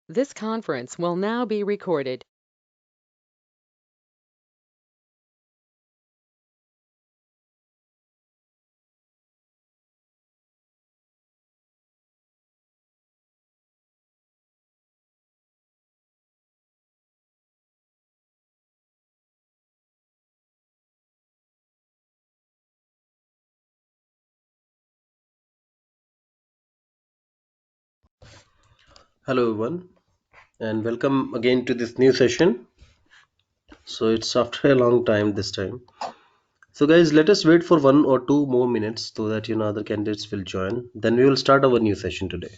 This conference will now be recorded. Hello, everyone, and welcome again to this new session. So, it's after a long time this time. So, guys, let us wait for 1 or 2 more minutes so that other candidates will join. Then we will start our new session today.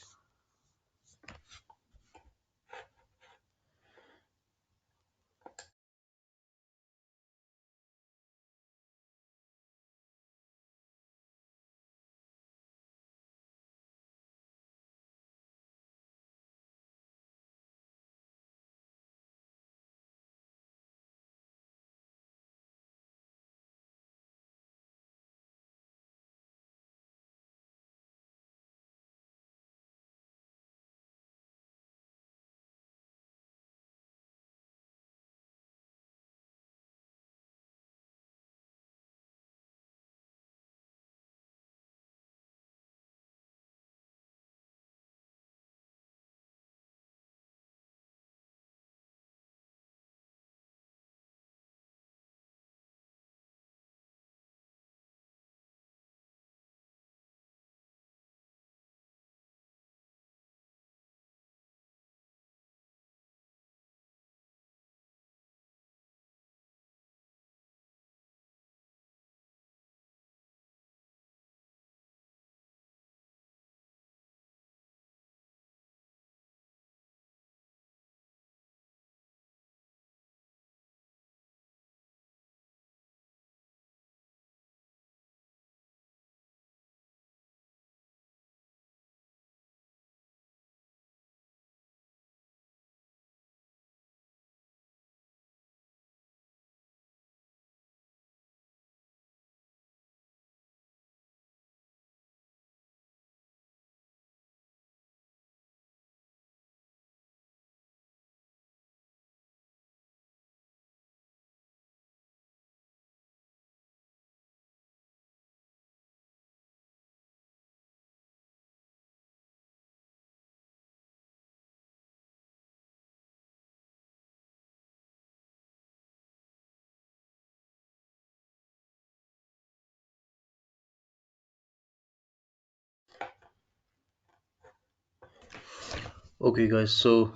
Okay, guys, so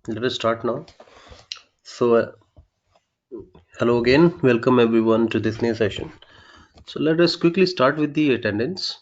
let us start now. So, hello again, welcome everyone to this new session. So, let us quickly start with the attendance.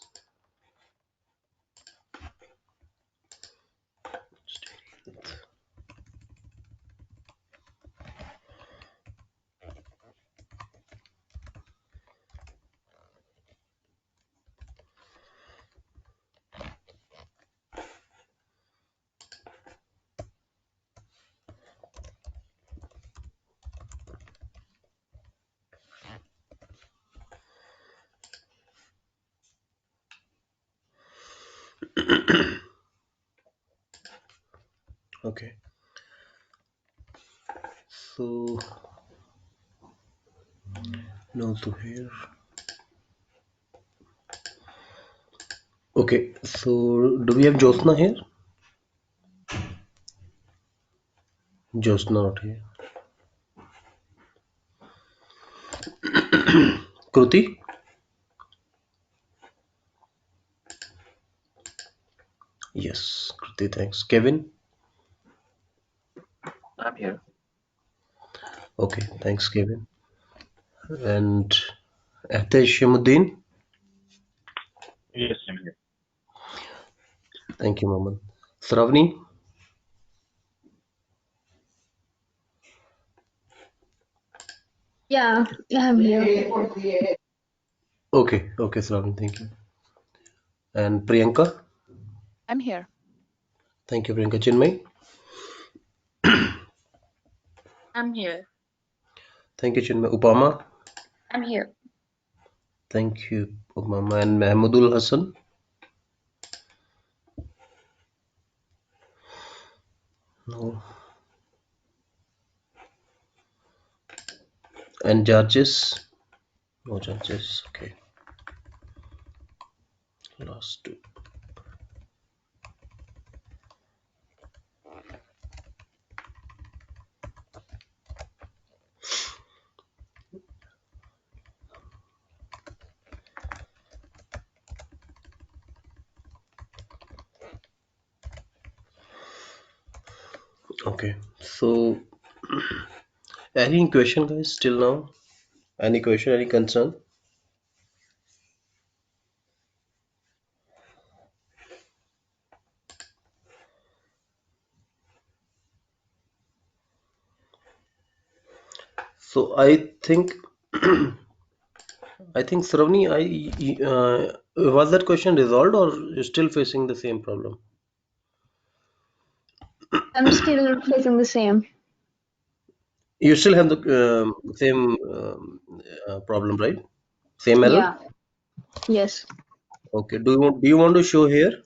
Okay, so no to here. Okay, so do we have Josna here? Josna not here. Kruti? Yes, Kruti, thanks. Kevin? I'm here. Okay, thanks, Kevin. And Atesh Shamuddin? Yes, I'm here. Thank you, Maman. Sravani? Yeah, I'm here. Okay, Sravani, thank you. And Priyanka? I'm here. Thank you, Priyanka. Chinmay? I'm here. Thank you, Chinmay. Upama? I'm here. Thank you, Upama. And Mahmudul Hassan? No. And charges? No charges. Okay. Last two. Okay. So, any question, guys, till now? Any question, any concern? So, I think Sravani, was that question resolved or you're still facing the same problem? I'm still facing the same. You still have the same problem, right? Same error? Yeah. Yes. Okay. Do you want to show here?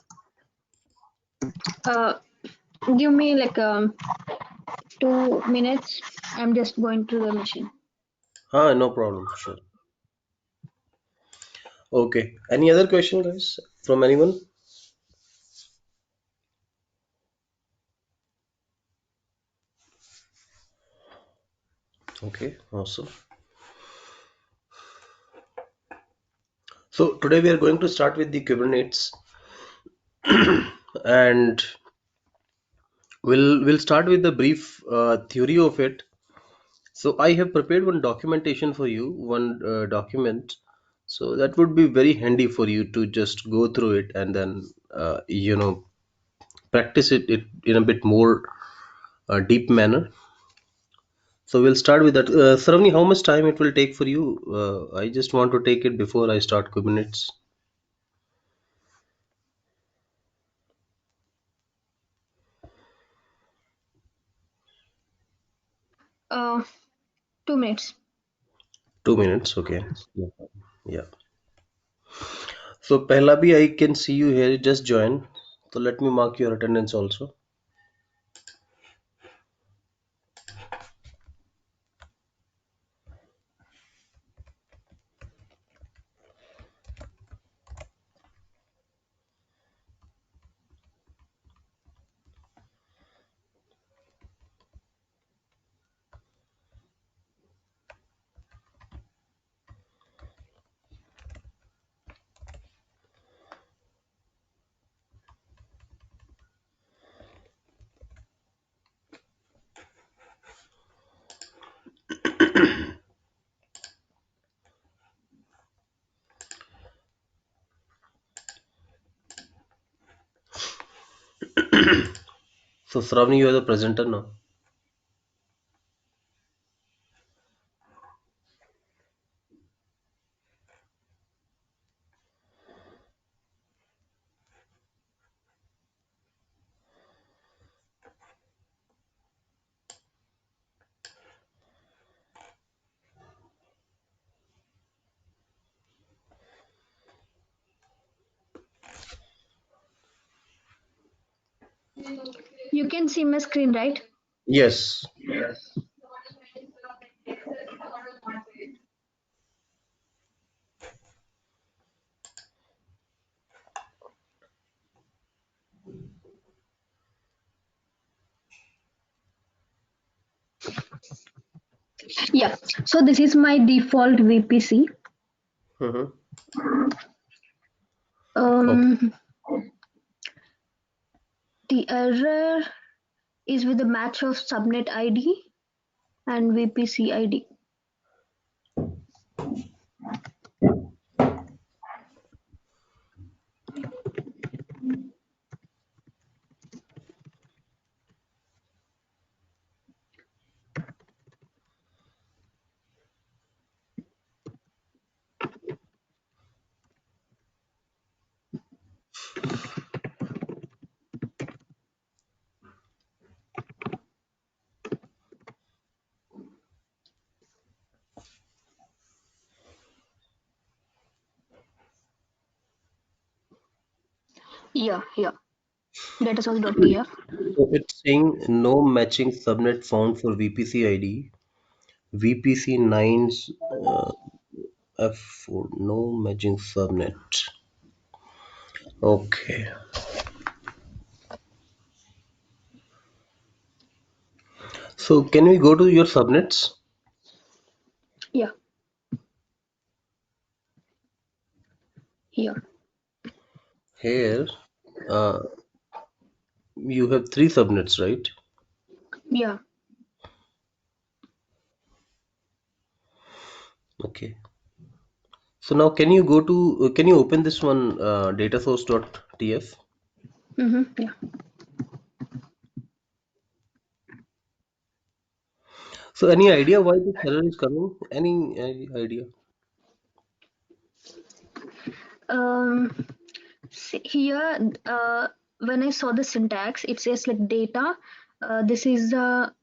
Uh, Give me like 2 minutes. I'm just going to the machine. No problem. Sure. Okay. Any other question, guys, from anyone? Okay. Awesome. So today we are going to start with the Kubernetes, and we'll start with the brief theory of it. So I have prepared one documentation for you, one document. So that would be very handy for you to just go through it and then practice it in a bit more deep manner. So we'll start with that. Saravni, how much time it will take for you? I just want to take it before I start Kubernetes. Uh, 2 minutes. 2 minutes, okay. No problem. Yeah. So Pahlavi, I can see you here. Just join. So let me mark your attendance also. So Shravani, you are the presenter now. You can see my screen, right? Yes. Yeah. So this is my default VPC. Mm-hmm. Okay. Um, the error is with the match of subnet ID and VPC ID. Yeah, yeah. datasource.tf. So it's saying no matching subnet found for VPC ID. VPC 9's F4, no matching subnet. Okay. So can we go to your subnets? Yeah, here. Here, uh, you have three subnets, right? Yeah. Okay. So now can you go to, can you open this one, datasource.tf? Yeah. So any idea why this error is coming? Any idea? Um, here, when I saw the syntax, it says like data. This is the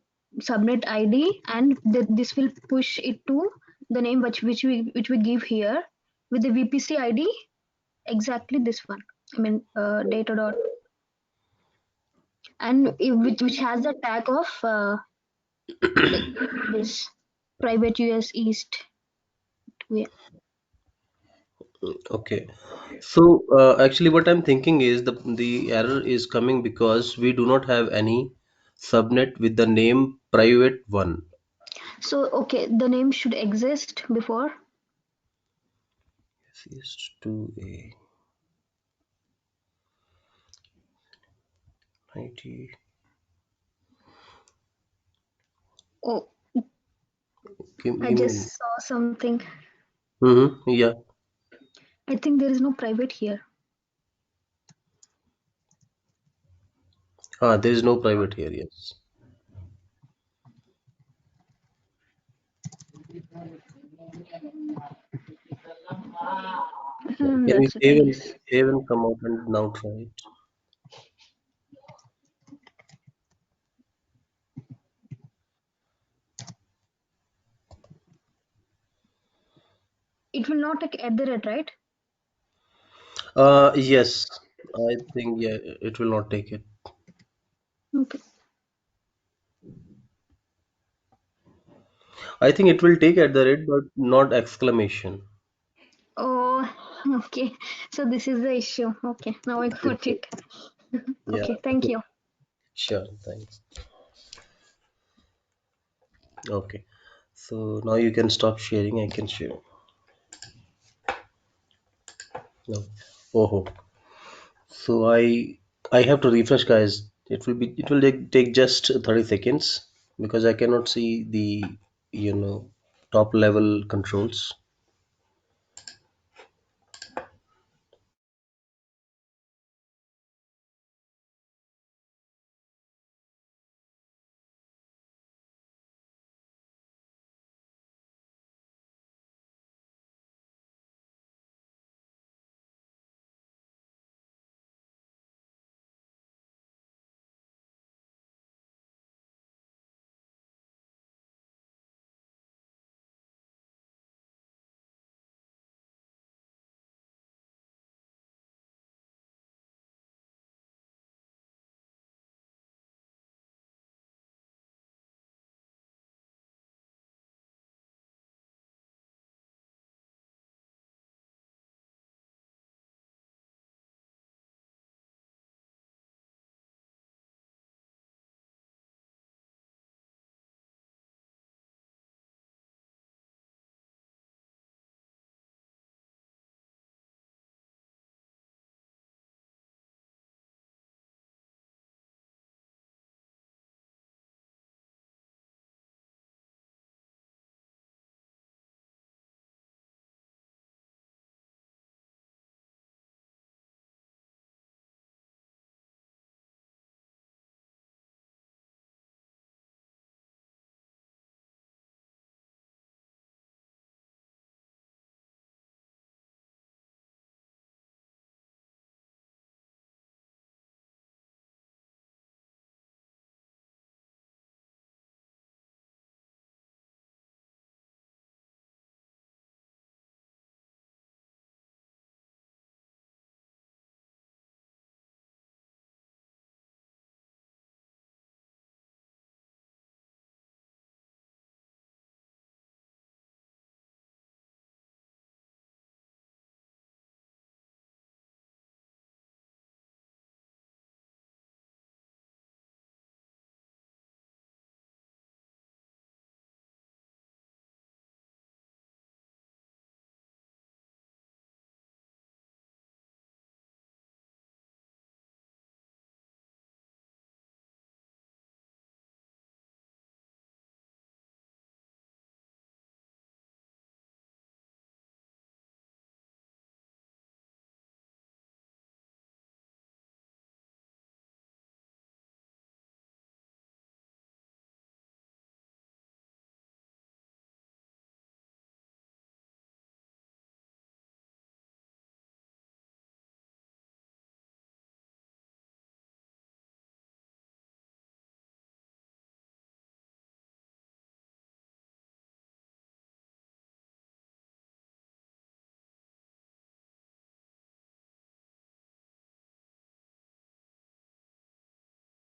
subnet ID, and this will push it to the name which we give here with the VPC ID. Exactly this one. I mean, data dot, and which has the tag of like this private US East. Yeah. Okay. So actually what I'm thinking is the error is coming because we do not have any subnet with the name private one. So okay, the name should exist before. Is to a 90. Oh, I Give me a just minute. saw something. Yeah. I think there is no private here. There is no private here. Yes. Can we That's it, I guess. save and come out and now try it? It will not take at the rate, right? Yes. I think yeah, it will not take it. Okay. I think it will take at the rate, but not exclamation. Oh, okay. So this is the issue. Okay, now I Yes, got yes. it. Yeah. Okay, thank you. Sure. Thanks. Okay. So now you can stop sharing. I can share. No. Oh. So I have to refresh, guys. It will take just 30 seconds because I cannot see the you know top level controls.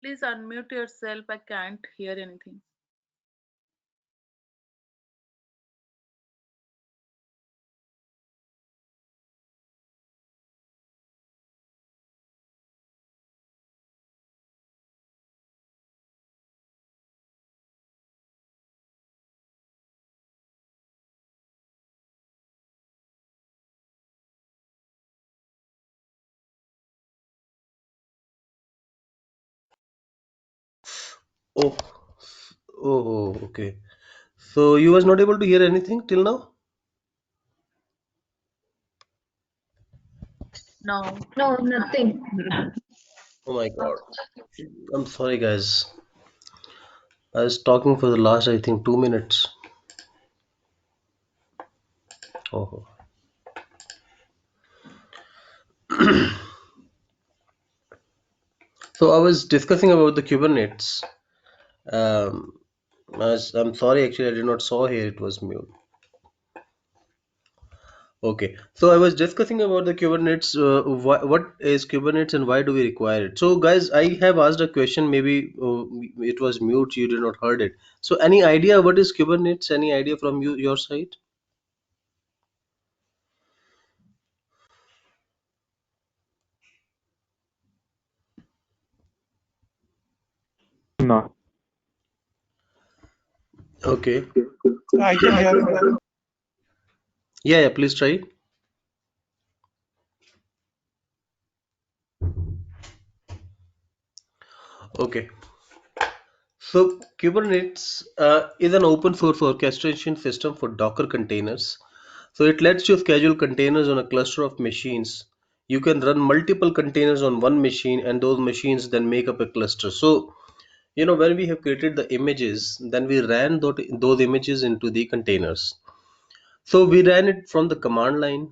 Please unmute yourself. I can't hear anything. Oh, okay. So you was not able to hear anything till now? No. No, nothing. Oh my God. I'm sorry, guys. I was talking for the last, I think, 2 minutes. Oh. So I was discussing about the Kubernetes. Um, I'm sorry, actually, I did not saw here. It was mute. Okay, so I was discussing about the Kubernetes. What is Kubernetes and why do we require it? So, guys, I have asked a question. Maybe it was mute. You did not heard it. So, any idea what is Kubernetes? Any idea from your side? No, Okay. I can hear you well. Yeah, yeah. Please try. Okay. So, Kubernetes is an open source orchestration system for Docker containers. So, it lets you schedule containers on a cluster of machines. You can run multiple containers on one machine, and those machines then make up a cluster. So, when we have created the images, then we ran those images into the containers. So, we ran it from the command line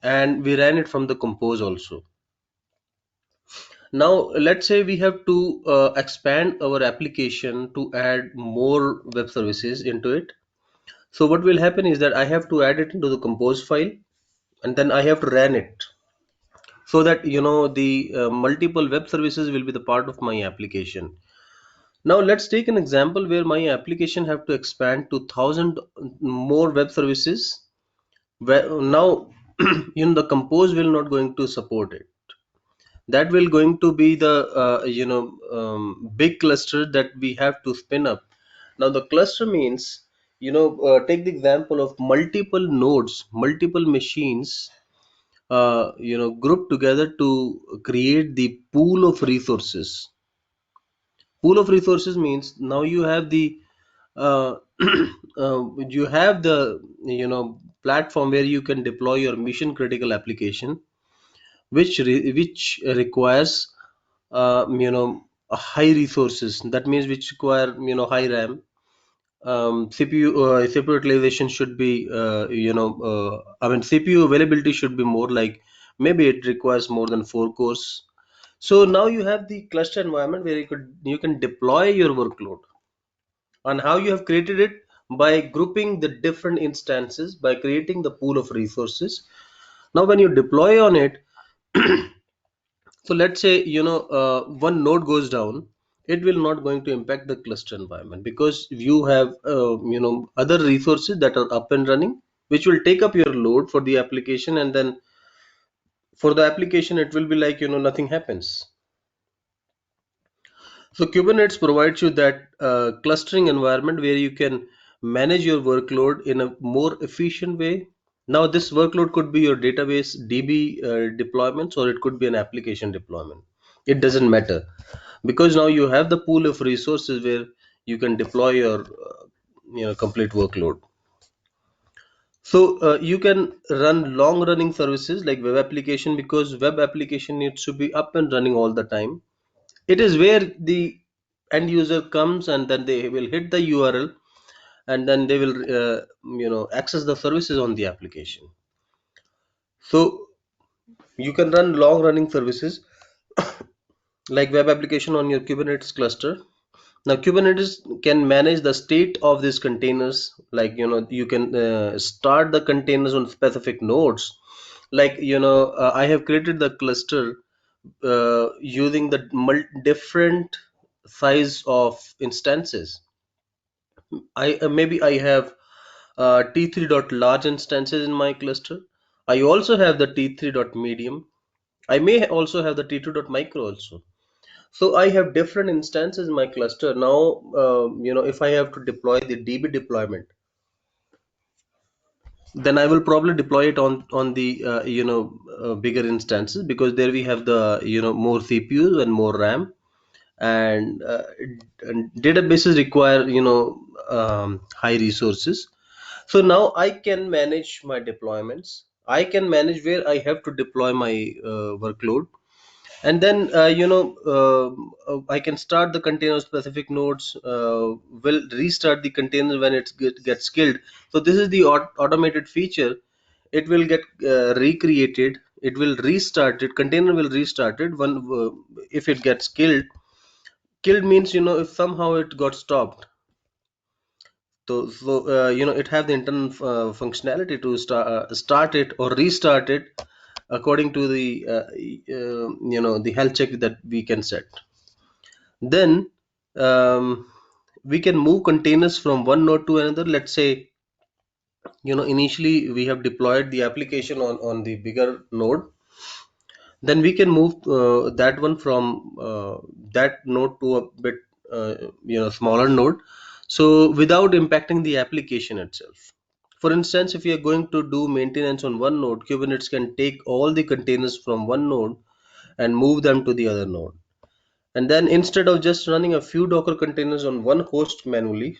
and we ran it from the compose also. Now, let's say we have to expand our application to add more web services into it. So what will happen is that I have to add it into the compose file and then I have to run it so that the multiple web services will be the part of my application. Now let's take an example where my application have to expand to 1,000 more web services. Where now the compose will not going to support it. That will going to be the big cluster that we have to spin up. Now the cluster means take the example of multiple nodes, multiple machines grouped together to create the pool of resources. Pool of resources means now you have the uh, you have the platform where you can deploy your mission critical application which requires a high resources. That means which require high RAM. CPU CPU utilization should be I mean CPU availability should be more like maybe it requires more than 4 cores. So now you have the cluster environment where you can deploy your workload. And how you have created it? By grouping the different instances, by creating the pool of resources. Now when you deploy on it, so let's say one node goes down, it will not going to impact the cluster environment because you have other resources that are up and running, which will take up your load for the application, and then for the application it will be like nothing happens. So Kubernetes provides you that clustering environment where you can manage your workload in a more efficient way. Now this workload could be your database DB deployments, or it could be an application deployment. It doesn't matter because now you have the pool of resources where you can deploy your complete workload. So you can run long running services like web application, because web application needs to be up and running all the time. It is where the end user comes and then they will hit the URL and then they will access the services on the application. So you can run long running services like web application on your Kubernetes cluster. Now Kubernetes can manage the state of these containers, like you can start the containers on specific nodes. Like I have created the cluster using the different size of instances. Maybe I have T3 dot large instances in my cluster. I also have the T3 dot medium. I may also have the T2 dot micro also. So I have different instances in my cluster. Now, if I have to deploy the DB deployment, then I will probably deploy it on the bigger instances, because there we have the more CPUs and more RAM, and databases require high resources. So now I can manage my deployments. I can manage where I have to deploy my workload, and then I can start the container specific nodes, will restart the container when gets killed. So this is the automated feature. It will get recreated, it will restart it, container will restart it when if it gets killed means if somehow it got stopped. So it have the internal functionality to start it or restart it according to the health check that we can set. Then we can move containers from one node to another. Let's say initially we have deployed the application on the bigger node, then we can move that one from that node to a bit smaller node, so without impacting the application itself. For instance, if we are going to do maintenance on one node, Kubernetes can take all the containers from one node and move them to the other node. And then instead of just running a few Docker containers on one host manually,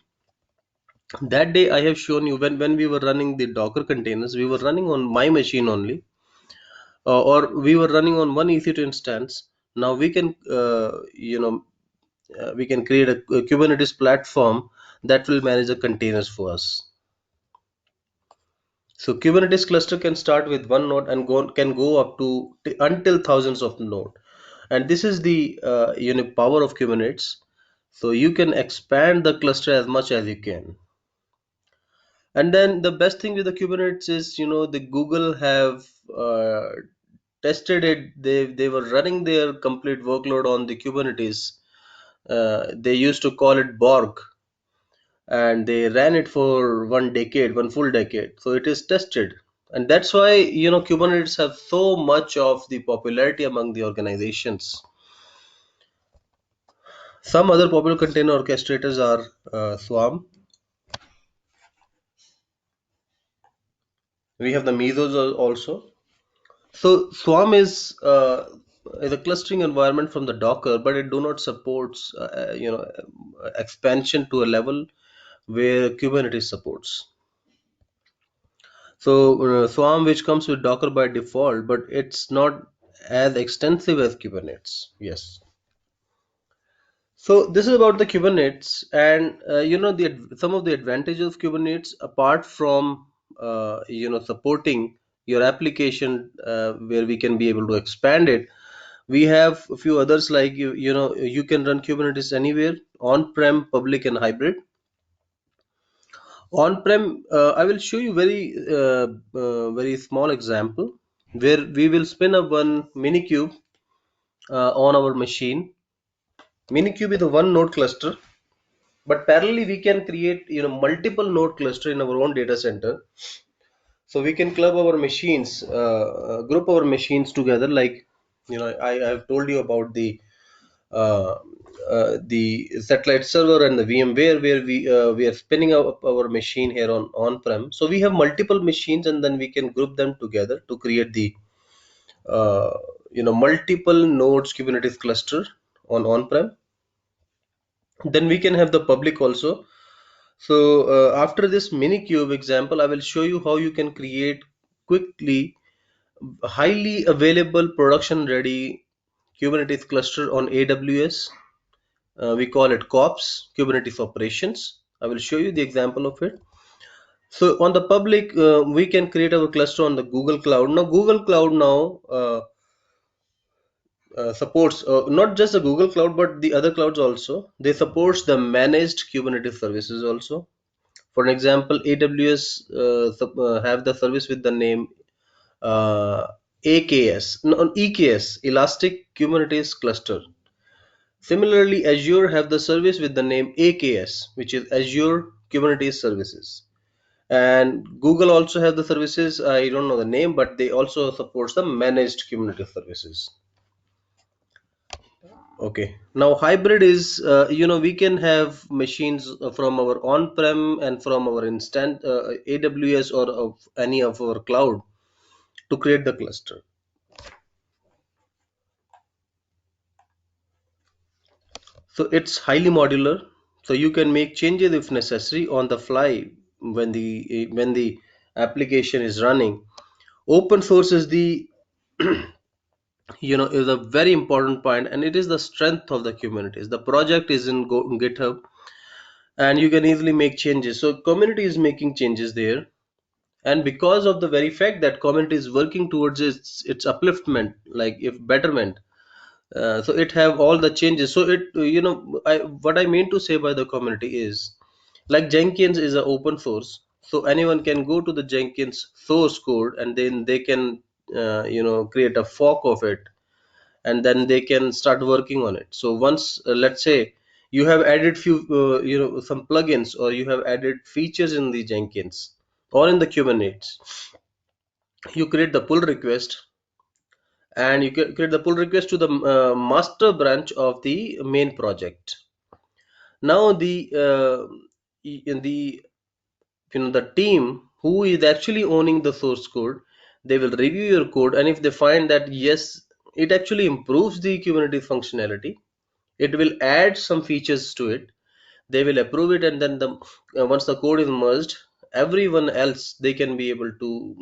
that day I have shown you, when we were running the Docker containers, we were running on my machine only, or we were running on one EC2 instance. Now we can we can create a Kubernetes platform that will manage the containers for us. So Kubernetes cluster can start with one node and can go up to until thousands of node. And this is the power of Kubernetes. So you can expand the cluster as much as you can. And then the best thing with the Kubernetes is, the Google have tested it. They were running their complete workload on the Kubernetes. They used to call it Borg, and they ran it for one full decade. So it is tested, and that's why Kubernetes have so much of the popularity among the organizations. Some other popular container orchestrators are Swarm. We have the Mesos also. So Swarm is a clustering environment from the Docker, but it do not supports expansion to a level where Kubernetes supports. So Swarm, which comes with Docker by default, but it's not as extensive as Kubernetes. Yes. So this is about the Kubernetes, and some of the advantages of Kubernetes, apart from supporting your application where we can be able to expand it. We have a few others, like you can run Kubernetes anywhere, on-prem, public, and hybrid. On-prem, I will show you very small example where we will spin up one Minikube on our machine. Minikube is a one node cluster, but parallelly we can create multiple node cluster in our own data center. So we can club our machines, group our machines together. Like I have told you about uh, the satellite server and the VMware, where we are spinning up our machine here on-prem. So we have multiple machines, and then we can group them together to create the uh, multiple nodes Kubernetes cluster on-prem. Then we can have the public also. So after this Minikube example, I will show you how you can create quickly highly available production ready Kubernetes cluster on AWS. We call it COPS, Kubernetes Operations. I will show you the example of it. So on the public, we can create our cluster on the Google Cloud. Now Google Cloud now supports not just the Google Cloud, but the other clouds also. They supports the managed Kubernetes services also. For an example, AWS have the service with the name AKS, no, EKS, Elastic Kubernetes Cluster. Similarly, Azure have the service with the name AKS, which is Azure Kubernetes Services. And Google also have the services, I don't know the name, but they also support the managed Kubernetes services. Okay, now hybrid is, we can have machines from our on-prem and from our instant AWS or of any of our cloud to create the cluster. So it's highly modular, so you can make changes if necessary on the fly when the application is running. Open source is the is a very important point, and it is the strength of the communities. The project is in GitHub, and you can easily make changes. So community is making changes there, and because of the very fact that community is working towards its upliftment, like if betterment, so it have all the changes. So it what I mean to say by the community is, like Jenkins is an open source, so anyone can go to the Jenkins source code and then they can create a fork of it, and then they can start working on it. So once let's say you have added few some plugins, or you have added features in the Jenkins or in the Kubernetes, you create the pull request, and you can create the pull request to the master branch of the main project. Now in the the team who is actually owning the source code, they will review your code, and if they find that yes, it actually improves the Kubernetes functionality, it will add some features to it, they will approve it, and then the once the code is merged, everyone else they can be able to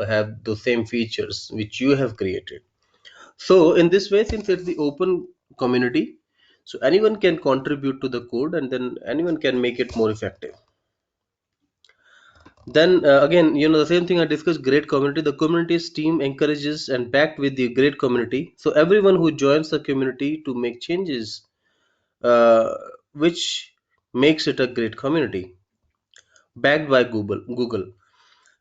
have the same features which you have created. So in this way, since it's the open community, so anyone can contribute to the code, and then anyone can make it more effective. Then again, the same thing I discussed, great community. The community's team encourages and backed with the great community. So everyone who joins the community to make changes, uh, which makes it a great community, backed by Google.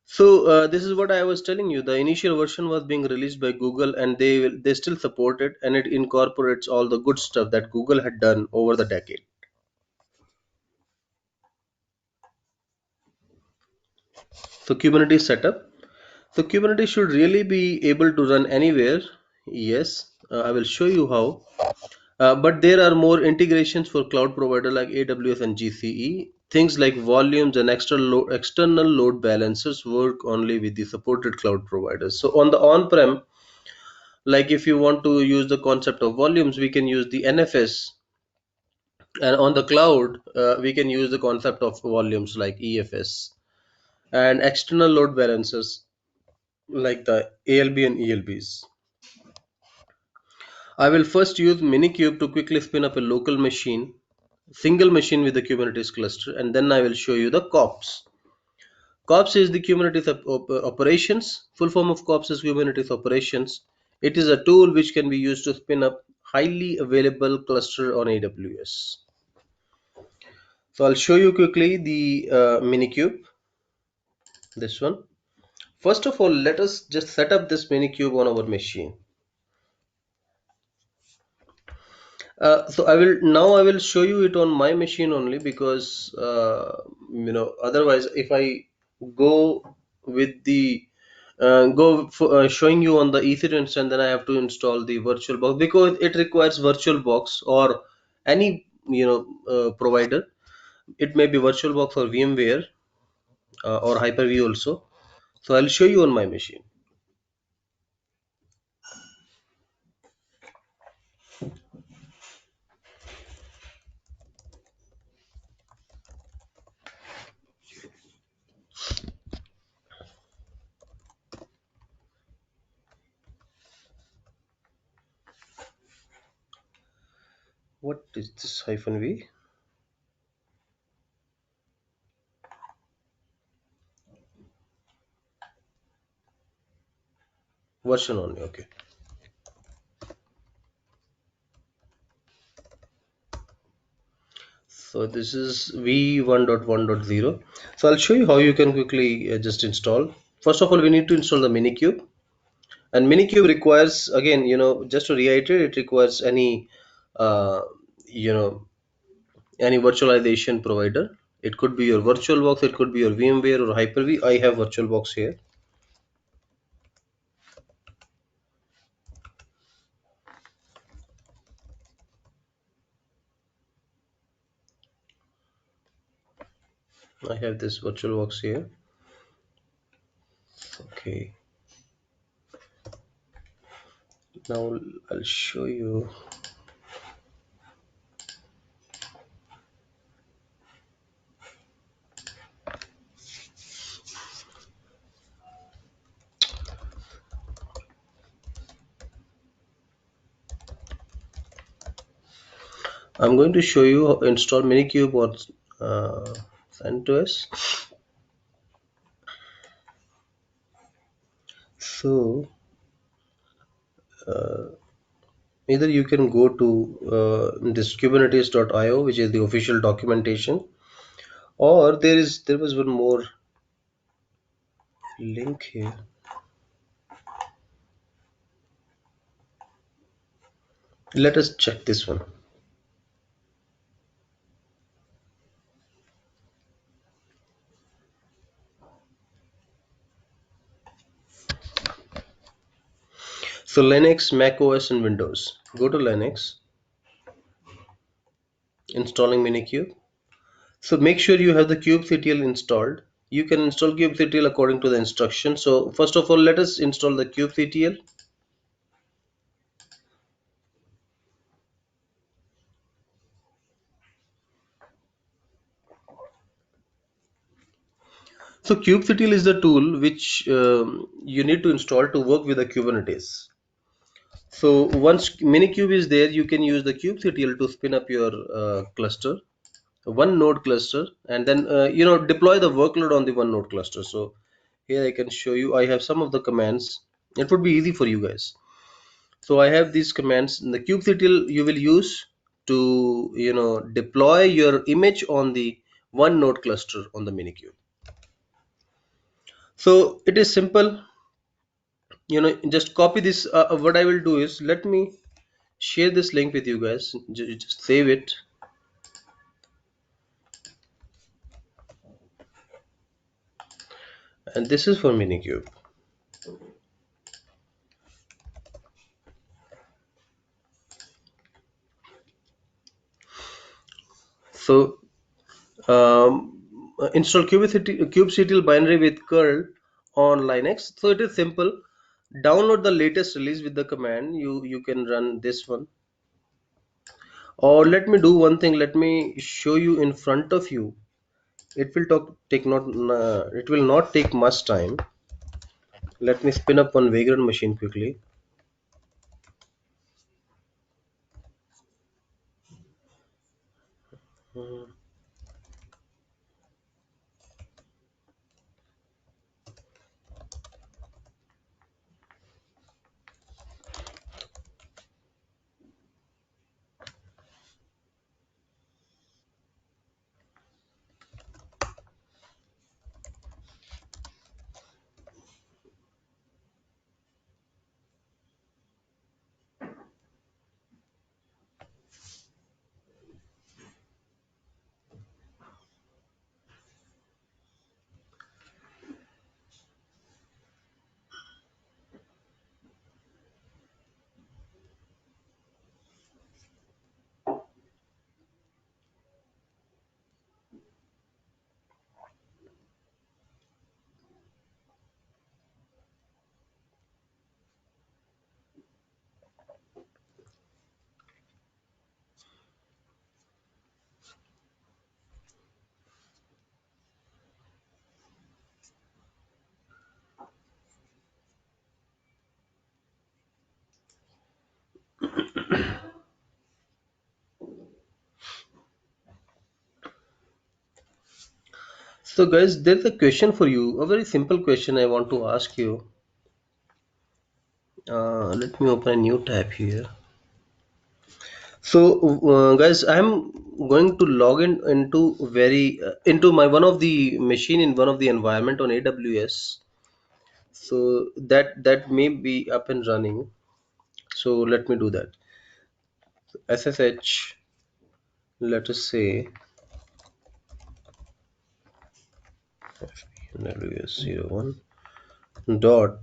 So this is what I was telling you. The initial version was being released by Google, and they still support it, and it incorporates all the good stuff that Google had done over the decade. So Kubernetes setup. So Kubernetes should really be able to run anywhere. Yes, I will show you how. But there are more integrations for cloud provider like AWS and GCE. Things like volumes and external load balancers work only with the supported cloud providers. So on the on-prem, like if you want to use the concept of volumes, we can use the NFS, and on the cloud, we can use the concept of volumes like EFS, and external load balancers like the ALB and ELBs. I will first use Minikube to quickly spin up a local machine, single machine with the Kubernetes cluster, and then I will show you the COPS. COPS is the Kubernetes operations. Full form of COPS is Kubernetes operations. It is a tool which can be used to spin up highly available cluster on AWS. So I'll show you quickly the Minikube, this one. First of all, let us just set up this Minikube on our machine. So I will show you it on my machine only, because otherwise if I go with the showing you on the EC2 instance, then I have to install the VirtualBox, because it requires VirtualBox or any provider. It may be VirtualBox or VMware or Hyper-V also. So I'll show you on my machine. What is this -V? Version only, okay. So this is v1.1.0. So I'll show you how you can quickly just install. First of all, we need to install the Minikube, and Minikube requires, again, just to reiterate, it requires any uh, you know any virtualization provider. It could be your VirtualBox, it could be your VMware or Hyper-V. I have VirtualBox here. I have this VirtualBox here. Okay, now I'll show you. I'm going to show you how to install Minikube on CentOS. So either you can go to this kubernetes.io, which is the official documentation, or there was one more link here. Let us check this one. So Linux, Mac OS, and Windows. Go to Linux, installing Minikube. So make sure you have the kubectl installed. You can install kubectl according to the instructions. So first of all, let us install the kubectl. So kubectl is the tool which you need to install to work with the Kubernetes. So once Minikube is there, you can use the kubectl to spin up your cluster, one node cluster, and then deploy the workload on the one node cluster. So here I can show you. I have some of the commands. It would be easy for you guys. So I have these commands in the kubectl you will use to deploy your image on the one node cluster on the Minikube. So it is simple. Just copy this. What I will do is, let me share this link with you guys. Just save it. And this is for Minikube. So install kubectl binary with curl on Linux. So it is simple. Download the latest release with the command. You can run this one. Or let me do one thing. Let me show you in front of you. It will take not it will not take much time. Let me spin up one Vagrant machine quickly. So guys, there's a question for you, a very simple question I want to ask you. Let me open a new tab here. So guys, I'm going to log in into my one of the machine in one of the environment on AWS. So that may be up and running. So let me do that. SSH, let us say AWS01 dot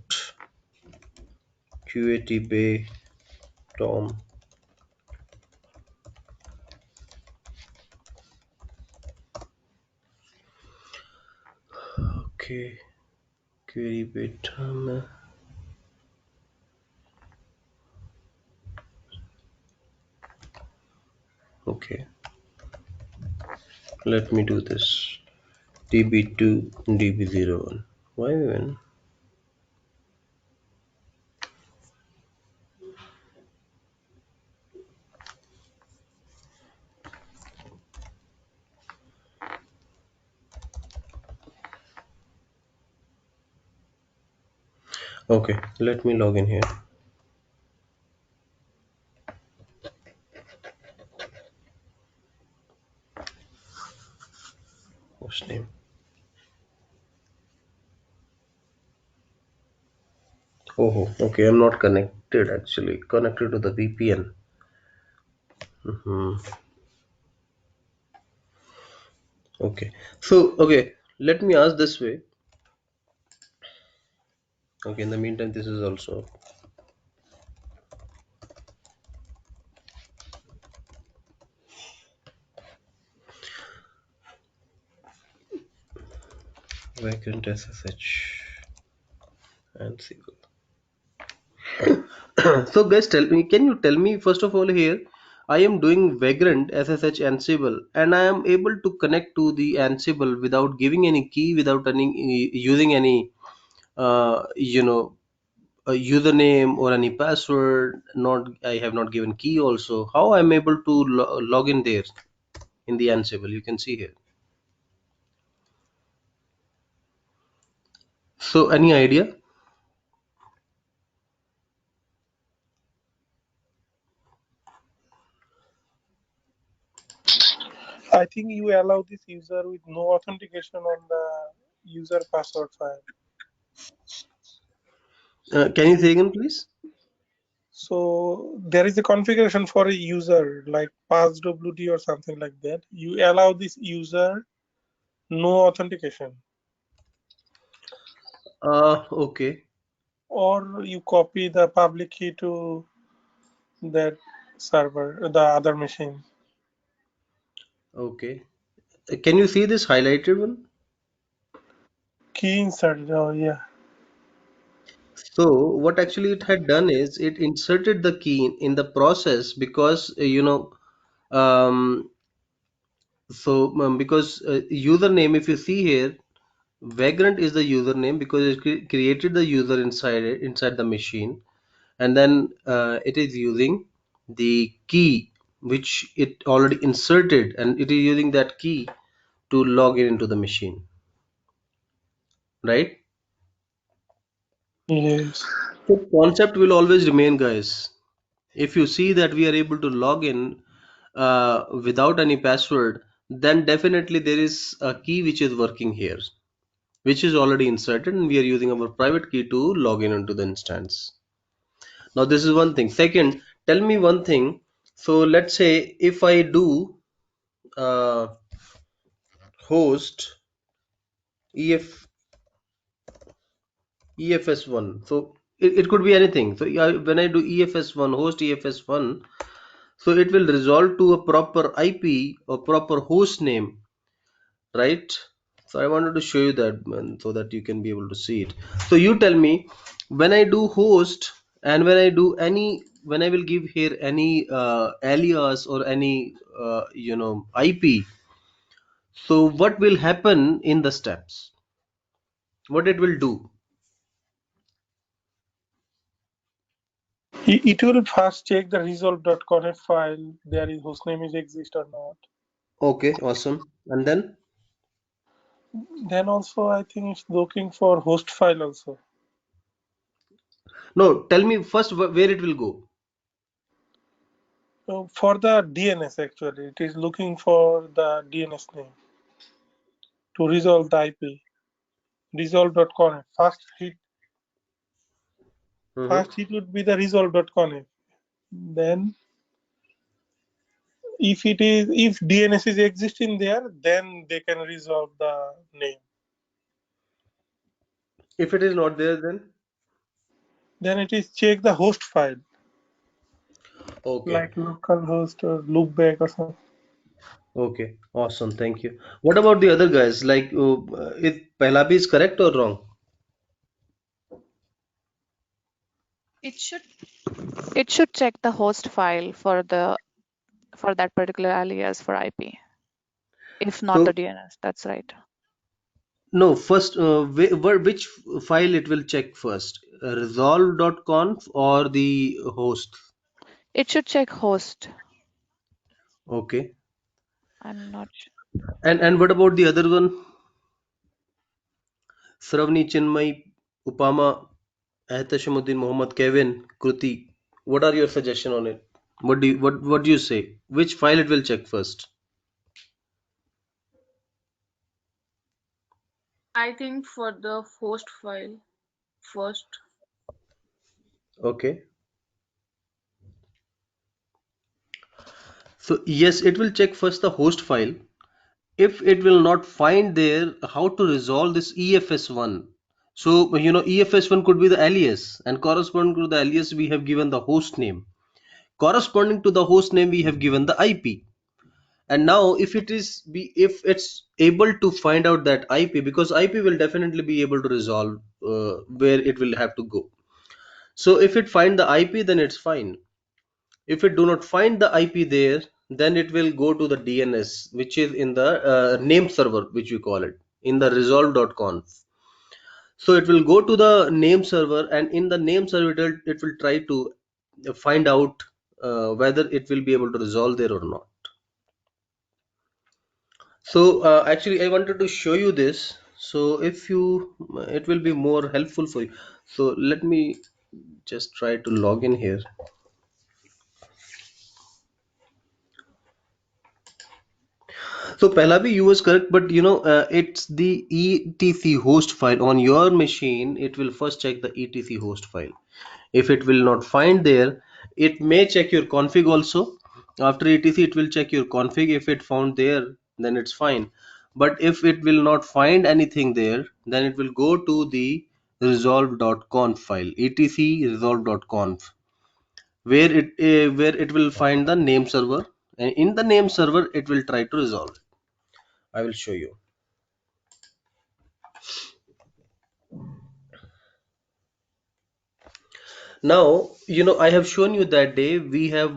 QAT bay tom. Okay, query bay tom. Okay, let me do this. db2 db01. Why even? Okay, let me log in here. Host name. Oh, okay. I'm not connected actually. Connected to the VPN. Okay. So, okay. Let me ask this way. Okay. In the meantime, this is also vacant SSH and SQL. So, guys, tell me. Can you tell me first of all here? I am doing Vagrant SSH Ansible, and I am able to connect to the Ansible without giving any key, without any using any a username or any password. Not, I have not given key also. How I'm able to log in there in the Ansible? You can see here. So any idea? I think you allow this user with no authentication on the user password file. Can you say again, please? So there is a configuration for a user like passwd or something like that. You allow this user no authentication, Okay, or you copy the public key to that server, the other machine. okay. Can you see this highlighted one? Key inserted. Oh yeah. So what actually it had done is it inserted the key in the process because um, because username, if you see here, Vagrant is the username because it created the user inside the machine, and then it is using the key which it already inserted, and it is using that key to log in into the machine, right? Yes. So concept will always remain, guys. If you see that we are able to log in without any password, then definitely there is a key which is working here, which is already inserted, and we are using our private key to log in into the instance. Now this is one thing. Second, tell me one thing. So let's say if I do uh, host ef efs1, so it could be anything. So yeah, when I do efs1 host efs1, so it will resolve to a proper IP or proper host name, right? So I wanted to show you that, man, so that you can be able to see it. So you tell me, when I do host, and when I do any, when I will give here any alias or any IP, so what will happen in the steps? What it will do? It will first check the resolve.conf file. There is hostname is exist or not. Okay, awesome. And then Then also I think it's looking for host file also. no, tell me first where it will go. So for the DNS actually, it is looking for the DNS name to resolve the IP. Resolve.conf. Mm-hmm. First it would be the resolve.conf. Then if DNS is existing there, then they can resolve the name. If it is not there, Then it is check the host file, okay. like localhost or loopback or something. Okay, awesome. Thank you. What about the other guys? Like, is Pahlavi is correct or wrong? It should it should check the host file for that particular alias for IP, if not the So, DNS. That's right. no, first, which file it will check first? Resolve.conf or the host? It should check host. Okay. I'm not sure. And what about the other one? Sravni, Chinmay, Upama, Ehtashamuddin, Mohammed, Kevin, Kruti. What are your suggestion on it? What do you say? Which file it will check first? I think for the host file first. Okay. So yes, it will check first the host file. If it will not find there, how to resolve this EFS1? So EFS1 could be the alias, and corresponding to the alias we have given the host name. Corresponding to the host name we have given the IP. And now if it's able to find out that IP, because IP will definitely be able to resolve where it will have to go. So if it find the IP, then it's fine. If it do not find the IP there, then it will go to the DNS, which is in the name server, which we call it, in the resolve.conf. So it will go to the name server, and in the name server it will try to find out whether it will be able to resolve there or not. So actually I wanted to show you this. So if you it will be more helpful for you. So let me just try to log in here. So Pahlavi, you was correct, but it's the etc host file on your machine. It will first check the etc host file. If it will not find there, it may check your config also. After etc, it will check your config. If it found there, then it's fine. But if it will not find anything there, then it will go to the resolve.conf file, etc resolve.conf, where it will find the name server, and in the name server it will try to resolve it. I will show you. Now, I have shown you that day we are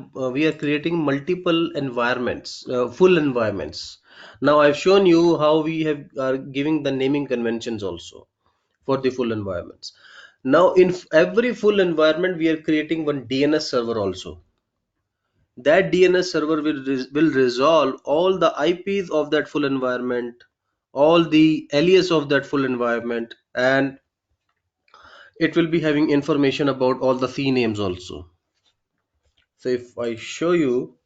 creating multiple environments, full environments. Now I've shown you how we are giving the naming conventions also for the full environments. Now in every full environment we are creating one DNS server also. That DNS server will resolve all the IPs of that full environment, all the alias of that full environment, and it will be having information about all the C names also. So if I show you,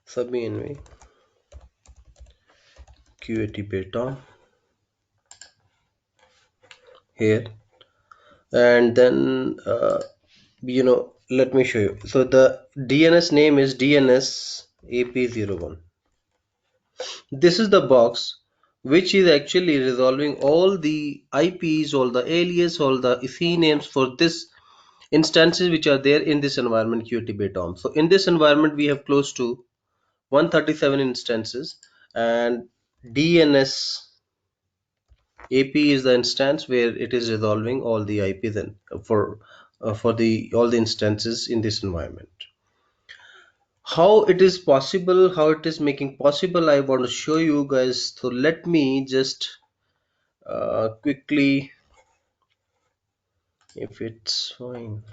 subinv qat beta here, and then let me show you. So the DNS name is DNS AP01. This is the box which is actually resolving all the IPs, all the alias, all the C names for this instances which are there in this environment qt beta. So in this environment we have close to 137 instances, and DNS AP is the instance where it is resolving all the IP then for the all the instances in this environment. How it is possible, how it is making possible, I want to show you guys. So let me just quickly, if it's fine.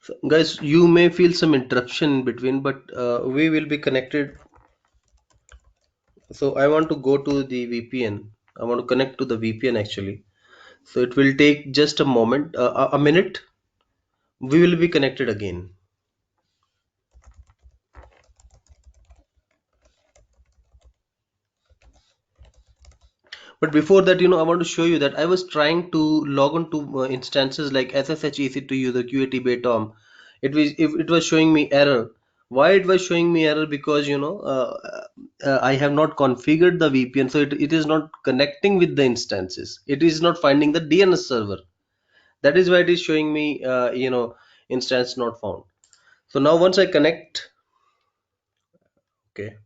So, guys, you may feel some interruption in between, but we will be connected. So I want to go to the VPN. I want to connect to the VPN actually. So it will take just a moment, a minute. We will be connected again. But before that, I want to show you that I was trying to log on to instances like SSH EC2 user QAT Batom. It was showing me error. Why it was showing me error? Because I have not configured the VPN, so it is not connecting with the instances. It is not finding the DNS server. That is why it is showing me instance not found. So now once I connect, okay.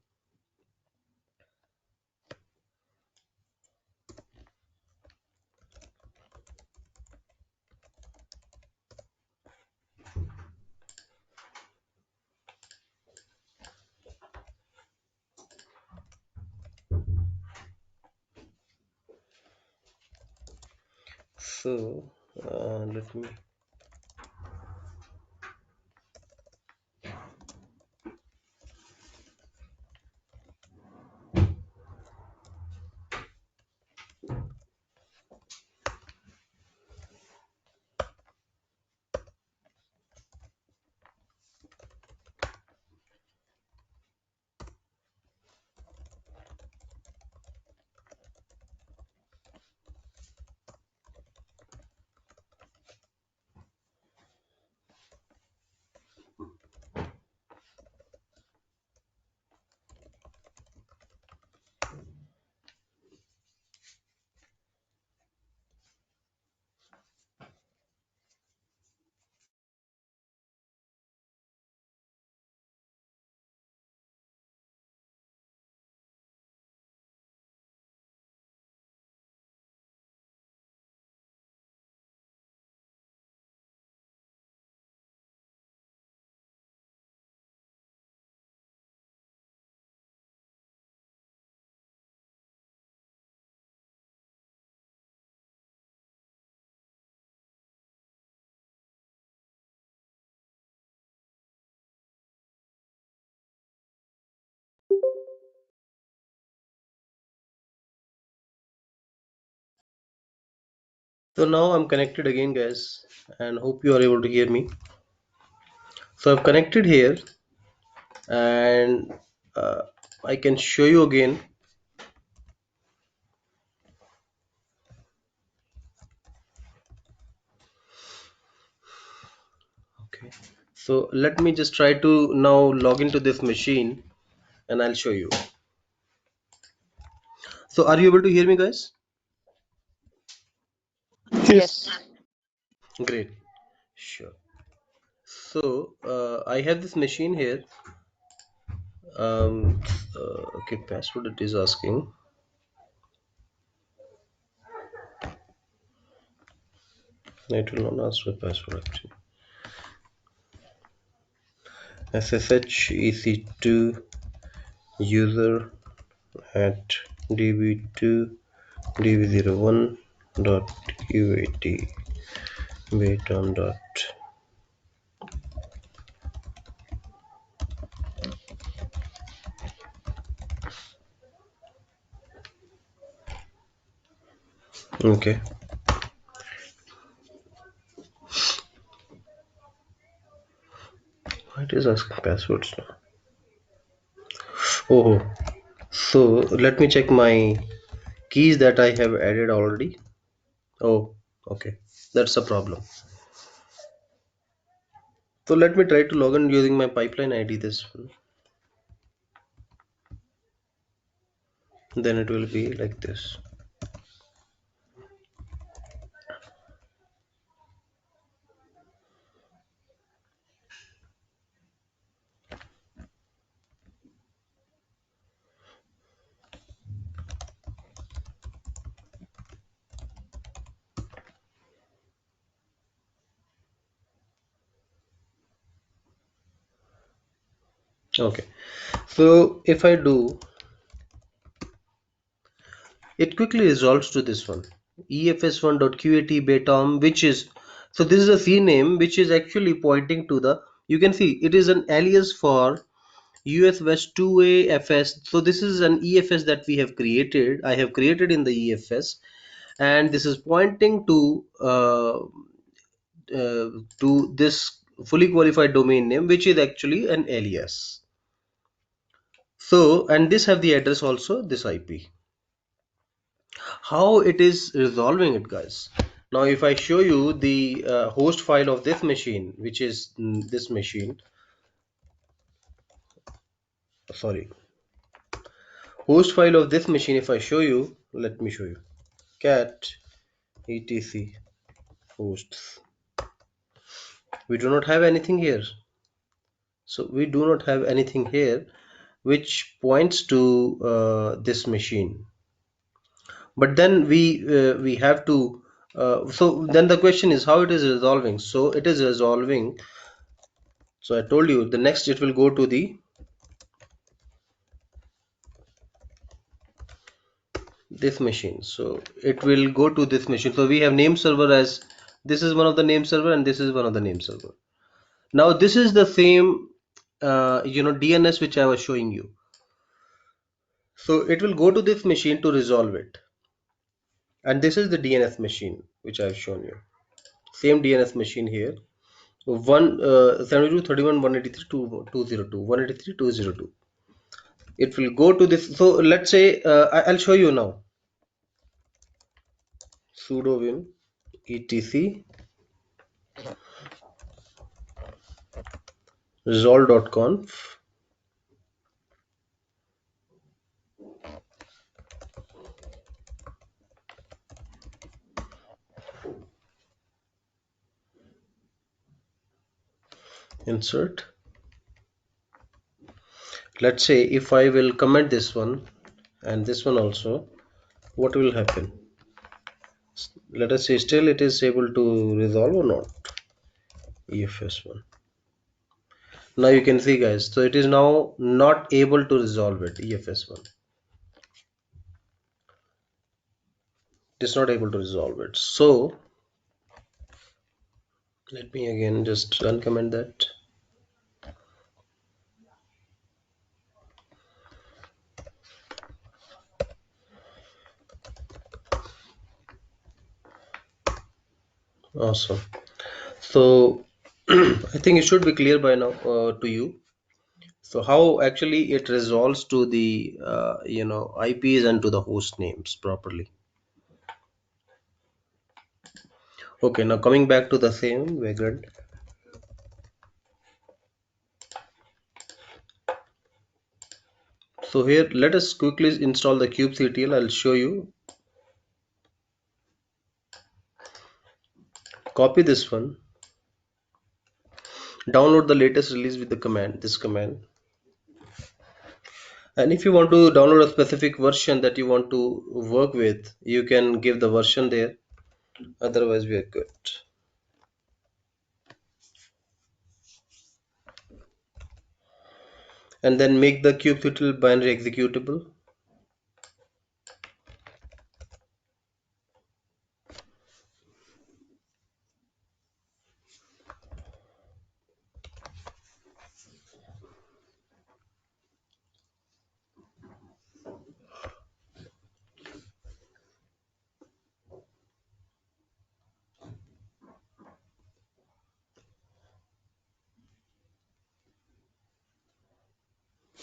So let me. So now I'm connected again, guys, and hope you are able to hear me. So I've connected here, and uh, I can show you again. Okay. So let me just try to now log into this machine, and I'll show you. So are you able to hear me, guys? Yes. Yes. Great. Sure. So I have this machine here. Okay, password it is asking. It will not ask for password actually. SSH EC2 user at db2 db01 dot qat beton dot. Okay. Why it is asking passwords now? Oh, so let me check my keys that I have added already. Oh, okay, that's a problem. So let me try to log in using my pipeline ID, this one. Then it will be like this. Okay, so if I do, it quickly resolves to this one, efs1.qat betom, which is, so this is a cname which is actually pointing to the, you can see it is an alias for US West 2A FS. So this is an EFS that we have created. I have created in the EFS, and this is pointing to this fully qualified domain name, which is actually an alias. So, and this have the address also, this IP. How it is resolving it, guys? Now if I show you the host file of this machine, which is this machine, sorry, host file of this machine, if I show you, let me show you, cat etc hosts, we do not have anything here. So we do not have anything here which points to this machine. But then we have to so then the question is how it is resolving. So it is resolving, so I told you the next it will go to the this machine. So it will go to this machine. So we have name server as this is one of the name server and this is one of the name server. Now this is the same DNS which I was showing you. So it will go to this machine to resolve it, and this is the DNS machine which I've shown you. Same DNS machine here. 172.183.202 it will go to this. So let's say I'll show you now. Sudo vim etc resolve.conf, insert. Let's say if I will comment this one and this one also, what will happen? Let us say still it is able to resolve or not. EFS1. Now you can see, guys, so it is now not able to resolve it. EFS1, it is not able to resolve it. So let me again just uncomment that. Awesome. So I think it should be clear by now to you. So how actually it resolves to the IPs and to the host names properly. Okay, now coming back to the same Vagrant. So here let us quickly install the kubectl. I'll show you. Copy this one, download the latest release with the command, this command. And if you want to download a specific version that you want to work with, you can give the version there. Otherwise we are good. And then make the kubectl binary executable.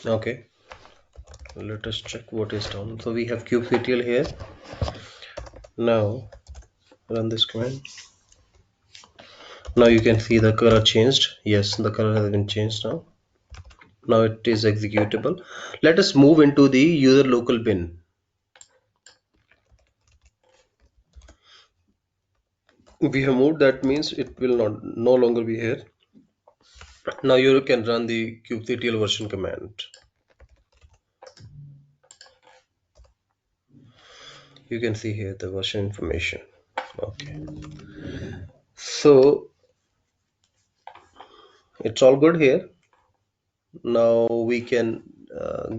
Okay, let us check what is done. So we have kubectl here. Now run this command. Now you can see the color changed. Yes, the color has been changed now. Now it is executable. Let us move into the user local bin. We have moved, that means it will not no longer be here. Now you can run the kubectl version command. You can see here the version information. Okay, so it's all good here. Now we can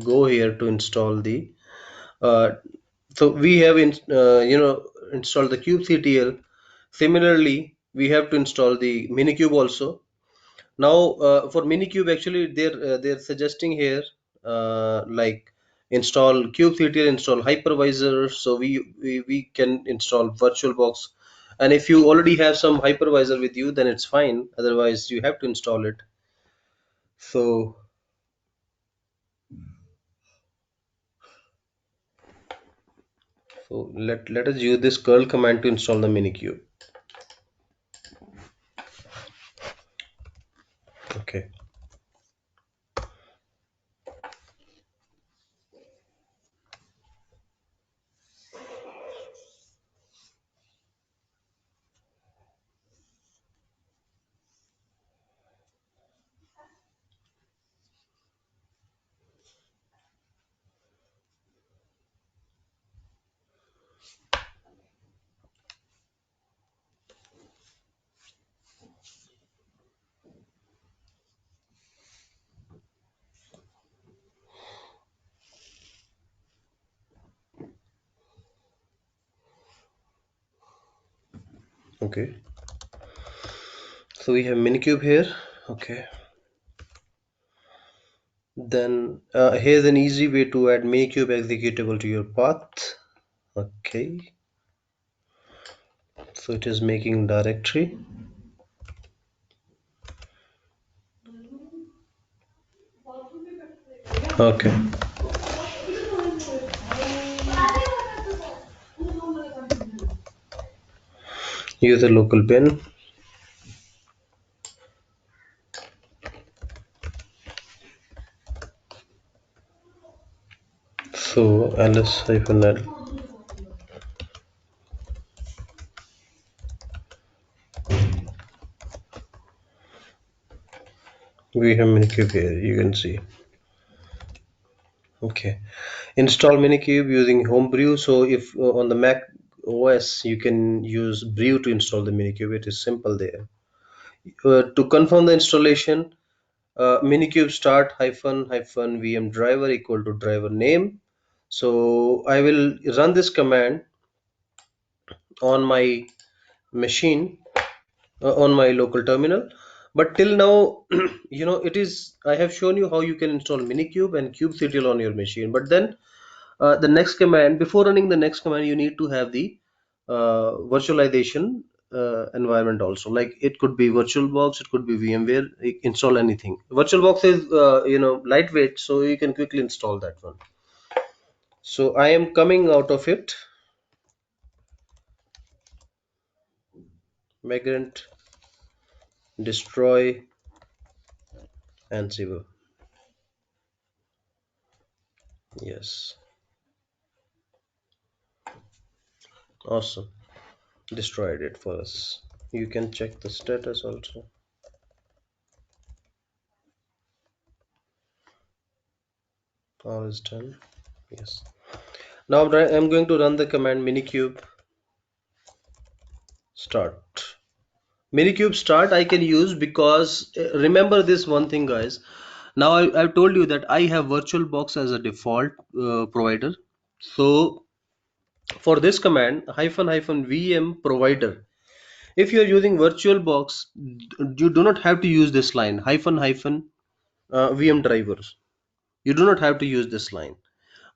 go here to install the so we have installed the kubectl. Similarly we have to install the minikube also. Now for minikube, actually they're suggesting here like install kubectl, install hypervisor. So we can install virtualbox, and if you already have some hypervisor with you, then it's fine. Otherwise you have to install it. So let us use this curl command to install the minikube. Okay. Okay, so we have minikube here. Okay, then here's an easy way to add minikube executable to your path. Okay, so it is making directory. Okay, use a local bin. So ls-l, we have minikube here, you can see. Okay, install minikube using homebrew. So if on the Mac OS you can use brew to install the minikube, it is simple there. To confirm the installation, minikube start hyphen hyphen vm driver equal to driver name. So I will run this command on my machine, on my local terminal. But till now, it is, I have shown you how you can install minikube and kubectl on your machine. But then the next command, before running the next command, you need to have the virtualization environment also. Like it could be VirtualBox, it could be VMware. Install anything. VirtualBox is lightweight, so you can quickly install that one. So I am coming out of it. Migrant, destroy, Ansible. Yes, awesome. Destroyed it for us. You can check the status also. All is done. Yes. Now I'm going to run the command minikube start. Minikube start I can use because remember this one thing, guys. Now I've told you that I have VirtualBox as a default provider. So for this command hyphen hyphen VM provider, if you are using VirtualBox, you do not have to use this line hyphen hyphen VM drivers. You do not have to use this line.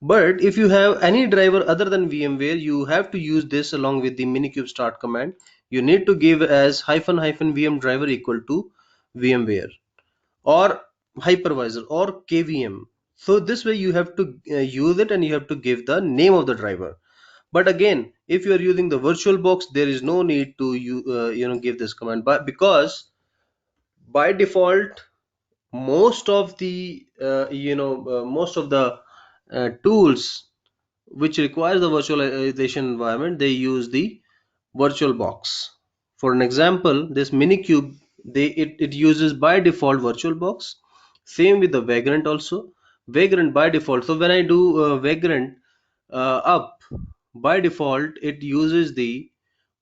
But if you have any driver other than VMware, you have to use this along with the minikube start command. You need to give as hyphen hyphen VM driver equal to VMware or hypervisor or KVM. So this way you have to use it and you have to give the name of the driver. But again, if you are using the VirtualBox, there is no need to give this command. But because by default, most of the most of the tools which requires the virtualization environment, they use the VirtualBox. For an example, this minikube, it uses by default VirtualBox. Same with the Vagrant also. Vagrant by default. So when I do Vagrant up, by default it uses the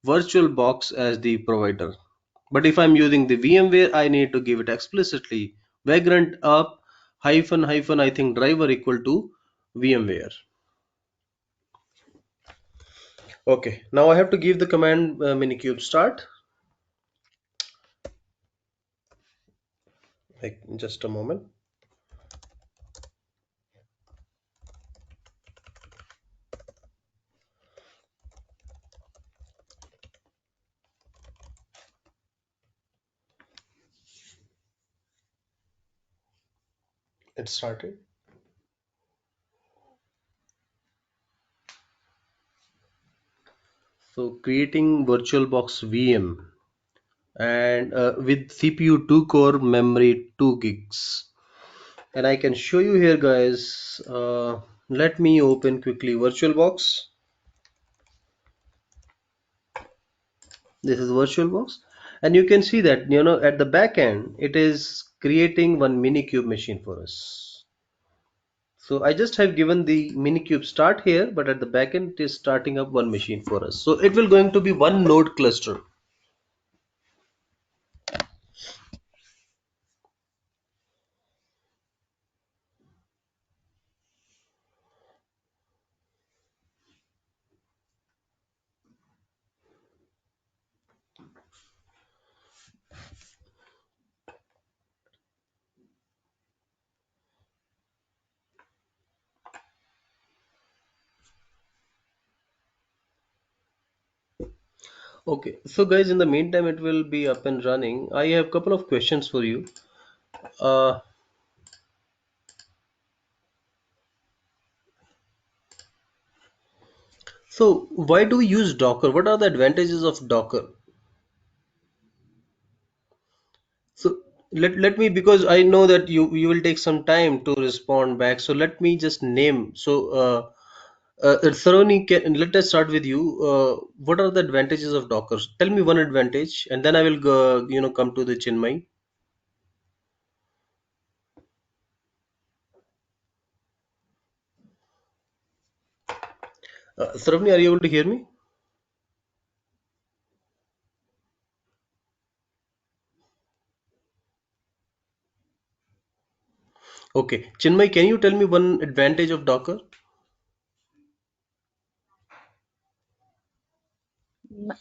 VirtualBox as the provider. But if I'm using the VMware, I need to give it explicitly Vagrant up hyphen hyphen I think driver equal to VMware. Okay, now I have to give the command minikube start. Like just a moment. It started. So creating VirtualBox VM and with CPU 2 core, memory 2 gigs. And I can show you here, guys. Let me open quickly VirtualBox. This is VirtualBox, and you can see that at the back end it is creating one Minikube machine for us. So I just have given the Minikube start here, but at the back end it is starting up one machine for us. So it will going to be one node cluster. Okay, so guys, in the meantime, it will be up and running. I have a couple of questions for you. Uh, so why do we use Docker? What are the advantages of Docker? So let me, because I know that you will take some time to respond back. So let me just name. Saroni, let us start with you. What are the advantages of Docker? Tell me one advantage, and then I will go, come to the Chinmay. Saroni, are you able to hear me? Okay, Chinmay, can you tell me one advantage of Docker?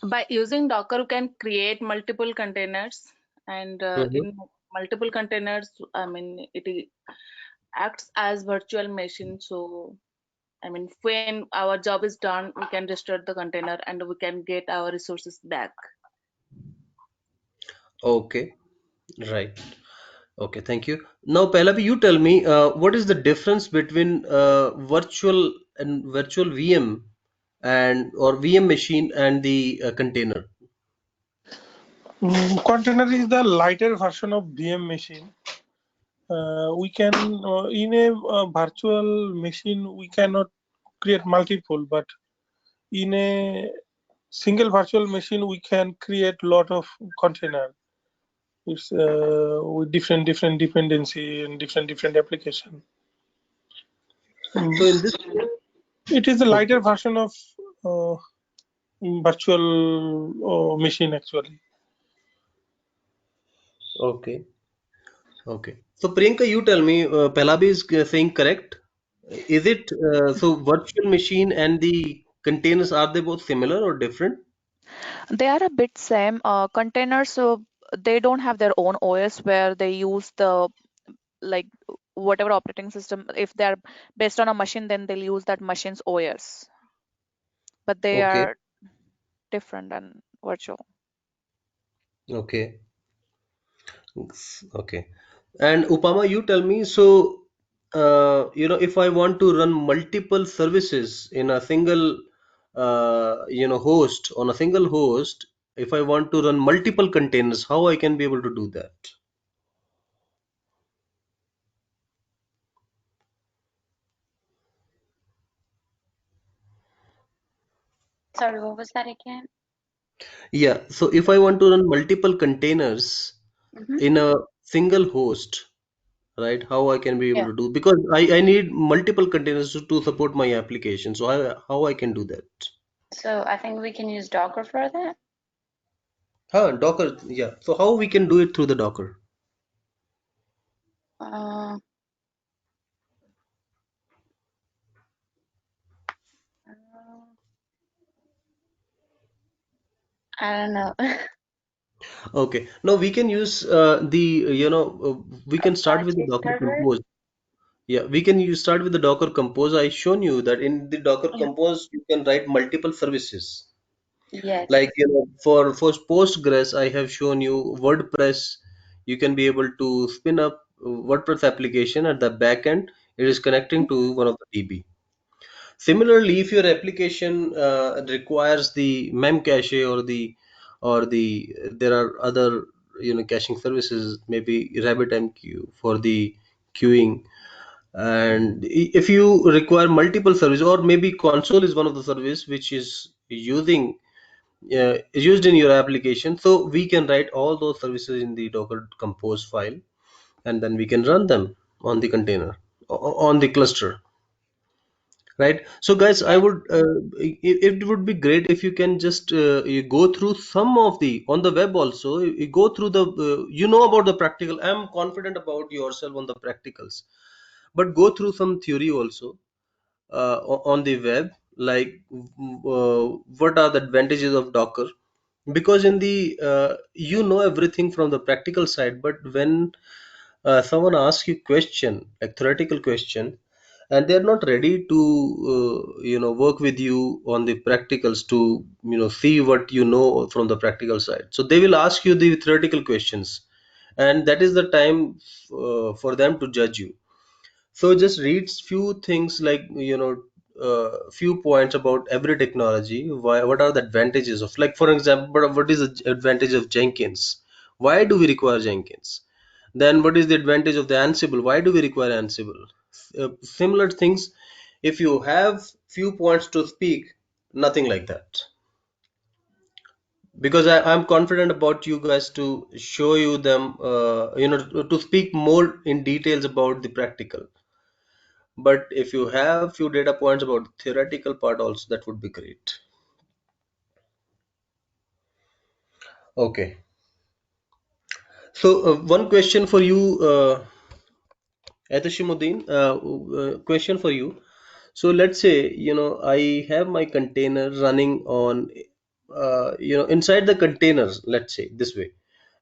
By using Docker, you can create multiple containers, and Mhm. in multiple containers, I mean, acts as virtual machine. So, I mean, when our job is done, we can restart the container and we can get our resources back. Okay, right. Okay, thank you. Now, Pallavi, you tell me what is the difference between virtual VM and or VM machine and the container? Container is the lighter version of VM machine. We can in a virtual machine we cannot create multiple, but in a single virtual machine we can create lot of container. It's with different dependency and different application. So in this, It is a okay, lighter version of uh, virtual machine actually. okay, okay. So Priyanka, you tell me, Pallavi is saying correct. Is it so virtual machine and the containers, are they both similar or different? They are a bit same. Containers, so they don't have their own OS where they use the like whatever operating system. If they are based on a machine, then they'll use that machine's OS. But they Okay, are different and virtual. okay, okay. And Upama, you tell me, so if I want to run multiple services in a single, host on a single host, if I want to run multiple containers, how I can be able to do that? Sorry, what was that again? Yeah, so if I want to run multiple containers Hmm. in a single host, right, how I can be able Yeah. to do, because I need multiple containers to support my application. So how I can do that? So I think we can use Docker for that. Huh, Docker, yeah. So how we can do it through the Docker? Uh, I don't know. Okay. Now we can use we can start with the Apache Docker server? Compose. Yeah, we can use start with the Docker Compose. I shown you that in the Docker Yeah. Compose you can write multiple services. Yes. Like for Postgres, I have shown you WordPress. You can be able to spin up WordPress application at the back end, it is connecting to one of the DB. Similarly, if your application requires the memcache or the there are other caching services, maybe RabbitMQ for the queuing, and if you require multiple services, or maybe console is one of the service which is used in your application, so we can write all those services in the Docker Compose file, and then we can run them on the container, on the cluster. Right. So guys, I Yes. would it would be great if you can just you go through some of the on the web also. You go through the about the practical. I'm confident about yourself on the practicals, but go through some theory also on the web, like what are the advantages of Docker, because in the everything from the practical side, but when someone asks you question, like theoretical question, and they're not ready to work with you on the practicals to see what you know from the practical side, so they will ask you the theoretical questions, and that is the time for them to judge you. So just read few things, like few points about every technology. Why? What are the advantages of, like, for example, what is the advantage of Jenkins? Why do we require Jenkins? Then what is the advantage of the Ansible? Why do we require Ansible? Similar things. If you have few points to speak, nothing like that. Because I'm confident about you guys to show you them, to speak more in details about the practical. But if you have few data points about the theoretical part also, that would be great. Okay. So one question for you, Atashimuddin, question for you. So let's say, I have my container running on, inside the containers, let's say this way.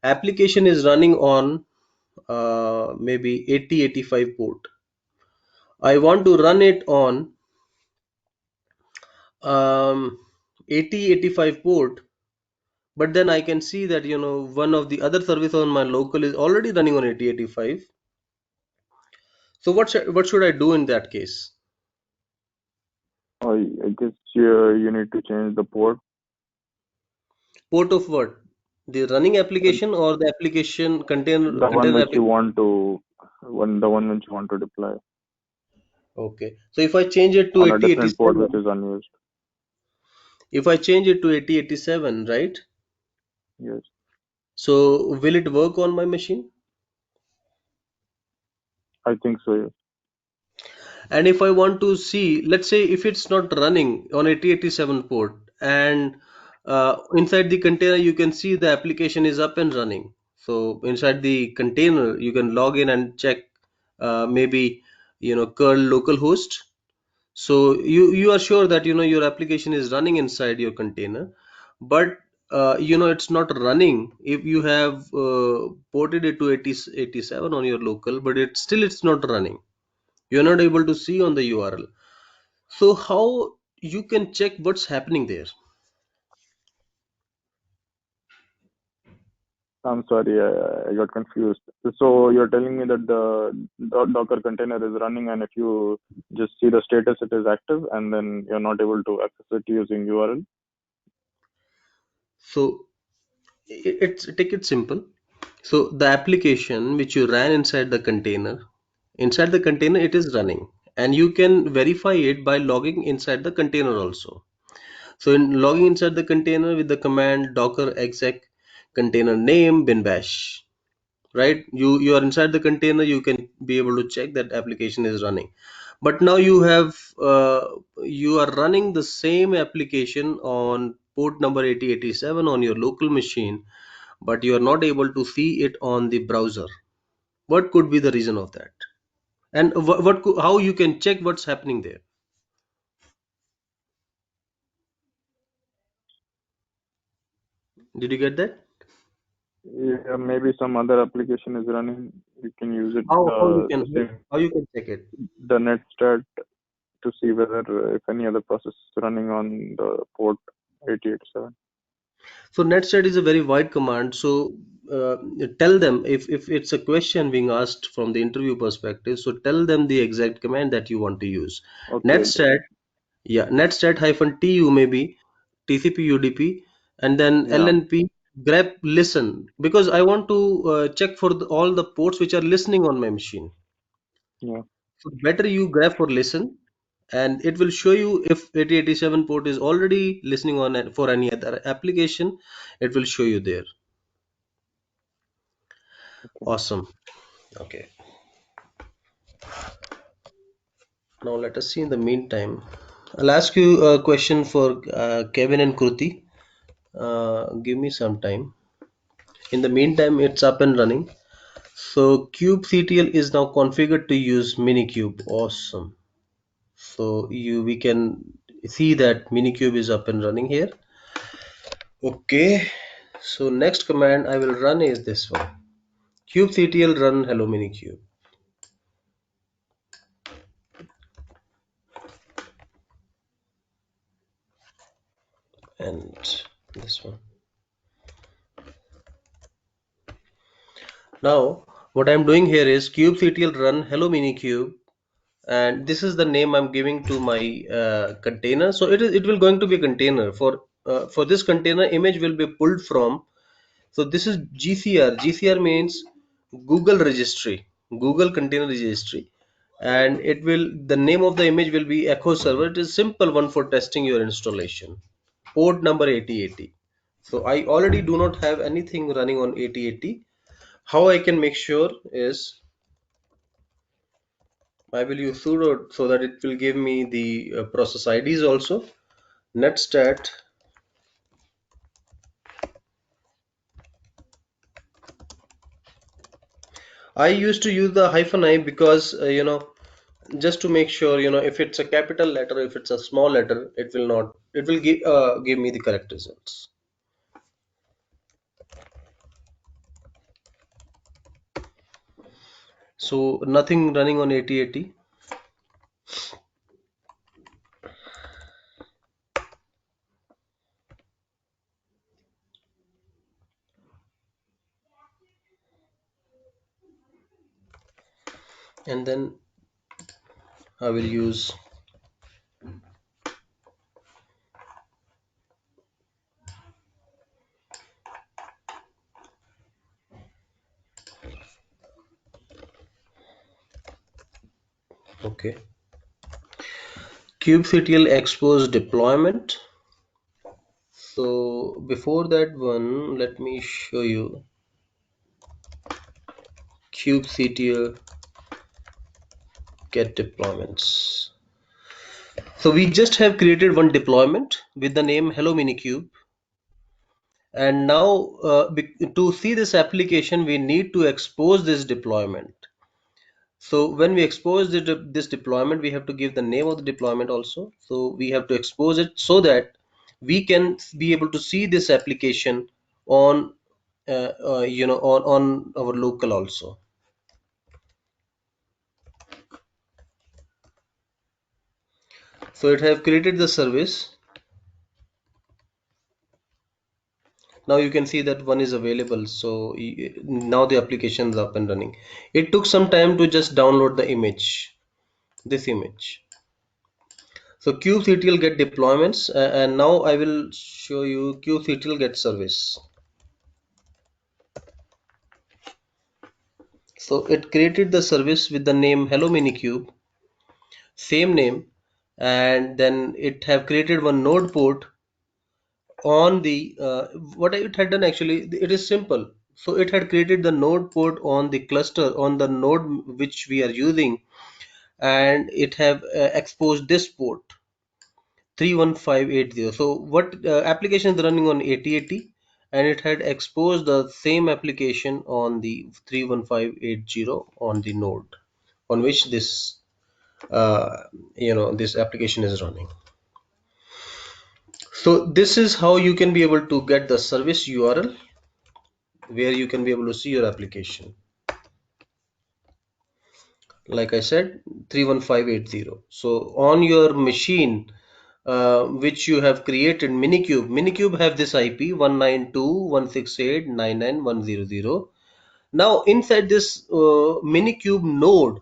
Application is running on maybe 8085 port. I want to run it on um, 8085 port, but then I can see that one of the other service on my local is already running on 8085. So what should I do in that case? I guess you need to change the port. Port of what? The running application or the application container The one container which you application? want to, the one which you want to deploy Okay. So if I change it to on a different port which 8087, is unused. if I change it to 8087, right? Yes, So will it work on my machine? I think so. Yes. And if I want to see, let's say if it's not running on 8087 port, and inside the container you can see the application is up and running. So inside the container you can log in and check, maybe curl localhost. So you are sure that your application is running inside your container, but it's not running if you have ported it to 8087 on your local, but it's not running. You're not able to see on the URL. So how you can check what's happening there? I'm sorry, I got confused. So you're telling me that the Docker container is running, and if you just see the status, it is active, and then you're not able to access it using URL. So it's take it simple. So the application which you ran inside the container it is running, and you can verify it by logging inside the container also. So in logging inside the container with the command docker exec container name bin bash, right? You are inside the container, you can be able to check that application is running. But now you are running the same application on port number 8087 on your local machine, but you are not able to see it on the browser. What could be the reason of that? And how you can check what's happening there? Did you get that? Yeah, maybe some other application is running. You can use it, How you the can same, how you can check it? the netstat, to see whether if any other process is running on the port 8087. So netset is a very wide command. So uh, tell them if it's a question being asked from the interview perspective. So tell them the exact command that you want to use. Okay. Netset, yeah, netset hyphen tu maybe TCP UDP, and then Yeah. LNP grep listen, because I want to check for all the ports which are listening on my machine. Yeah. So better you grab for listen, and it will show you if 8087 port is already listening on it for any other application. It will show you there. Okay. Awesome. Okay. Now let us see in the meantime. I'll ask you a question for Kevin and Kruti. Give me some time. In the meantime, it's up and running. So kubectl is now configured to use minikube. Awesome. So we can see that minikube is up and running here. Okay. So next command I will run is this one. Kubectl run hello minikube, and this one. Now what I'm doing here is kubectl run hello minikube, and this is the name I'm giving to my container. So it will going to be a container for this container. Image will be pulled from. So this is GCR. GCR means Google registry, Google Container Registry, and it will the name of the image will be Echo Server. It is simple one for testing your installation. Port number 8080. So I already do not have anything running on 8080. How I can make sure is I will use sudo so that it will give me the process IDs also. Netstat. I used to use the hyphen I because just to make sure, if it's a capital letter, if it's a small letter, it will not, it will give me the correct results. So nothing running on 8080. And then I will use, okay, kubectl expose deployment. So before that one, let me show you kubectl get deployments. So we just have created one deployment with the name hello minikube, and now to see this application we need to expose this deployment. So when we expose this deployment, we have to give the name of the deployment also. So we have to expose it so that we can be able to see this application on on our local also. So it have created the service. Now you can see that one is available. So now the application is up and running. It took some time to just download the image, this image. So kubectl get deployments, and now I will show you kubectl get service. So it created the service with the name hello minikube, same name, and then it have created one node port on the what it had done actually, it is simple. So it had created the node port on the cluster on the node which we are using, and it have exposed this port 31580. So what application is running on 8080, and it had exposed the same application on the 31580 on the node on which uh, this application is running. So this is how you can be able to get the service URL where you can be able to see your application. Like I said, 31580. So on your machine, which you have created, Minikube. Minikube have this IP 192.168.99.100. Now inside this Minikube node,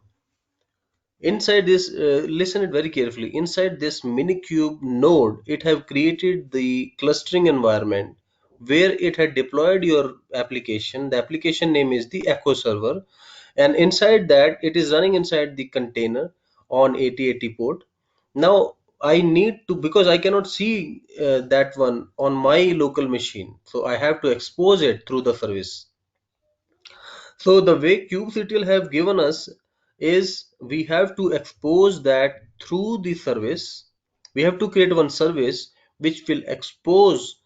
inside this, listen it very carefully. Inside this Minikube node, it have created the clustering environment where it had deployed your application. The application name is the Echo server, and inside that it is running inside the container on 8080 port. Now I need to, because I cannot see that one on my local machine, so I have to expose it through the service. So the way kubectl have given us is we have to expose that through the service. We have to create one service which will expose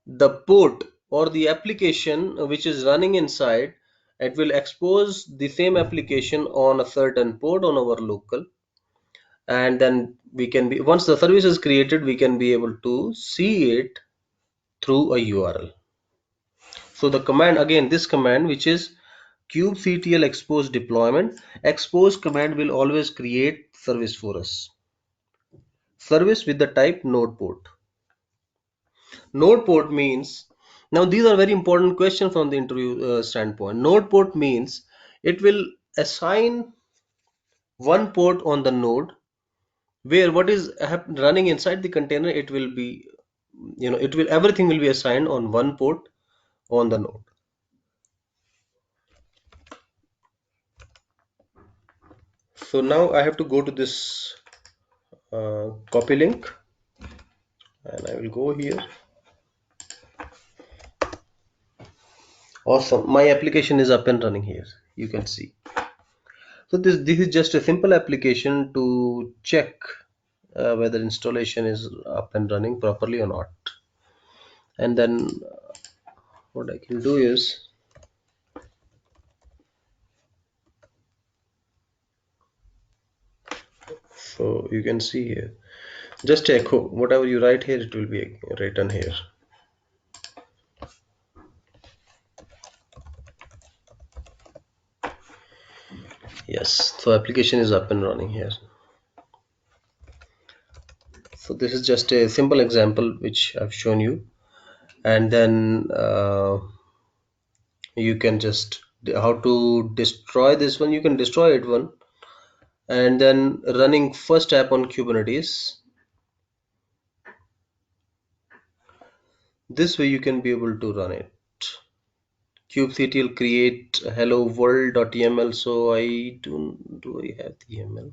the port or the application which is running inside. It will expose the same application on a certain port on our local, and then we can be, once the service is created, we can be able to see it through a URL. So the command, again this command, which is kubectl expose deployment, expose command will always create service for us, service with the type node port. Node port means, now these are very important questions from the interview standpoint. Node port means it will assign one port on the node where what is running inside the container, it will be, it will, everything will be assigned on one port on the node. So now I have to go to this copy link, and I will go here. Awesome, my application is up and running here, you can see. So this is just a simple application to check whether installation is up and running properly or not. And then what I can do is, so you can see here, just echo whatever you write here, it will be written here. Yes, so application is up and running here. So this is just a simple example which I've shown you, and then you can just, how to destroy this one, you can destroy it one, and then running first app on Kubernetes. This way you can be able to run it. kubectl create hello world.yml. So do I have the YAML?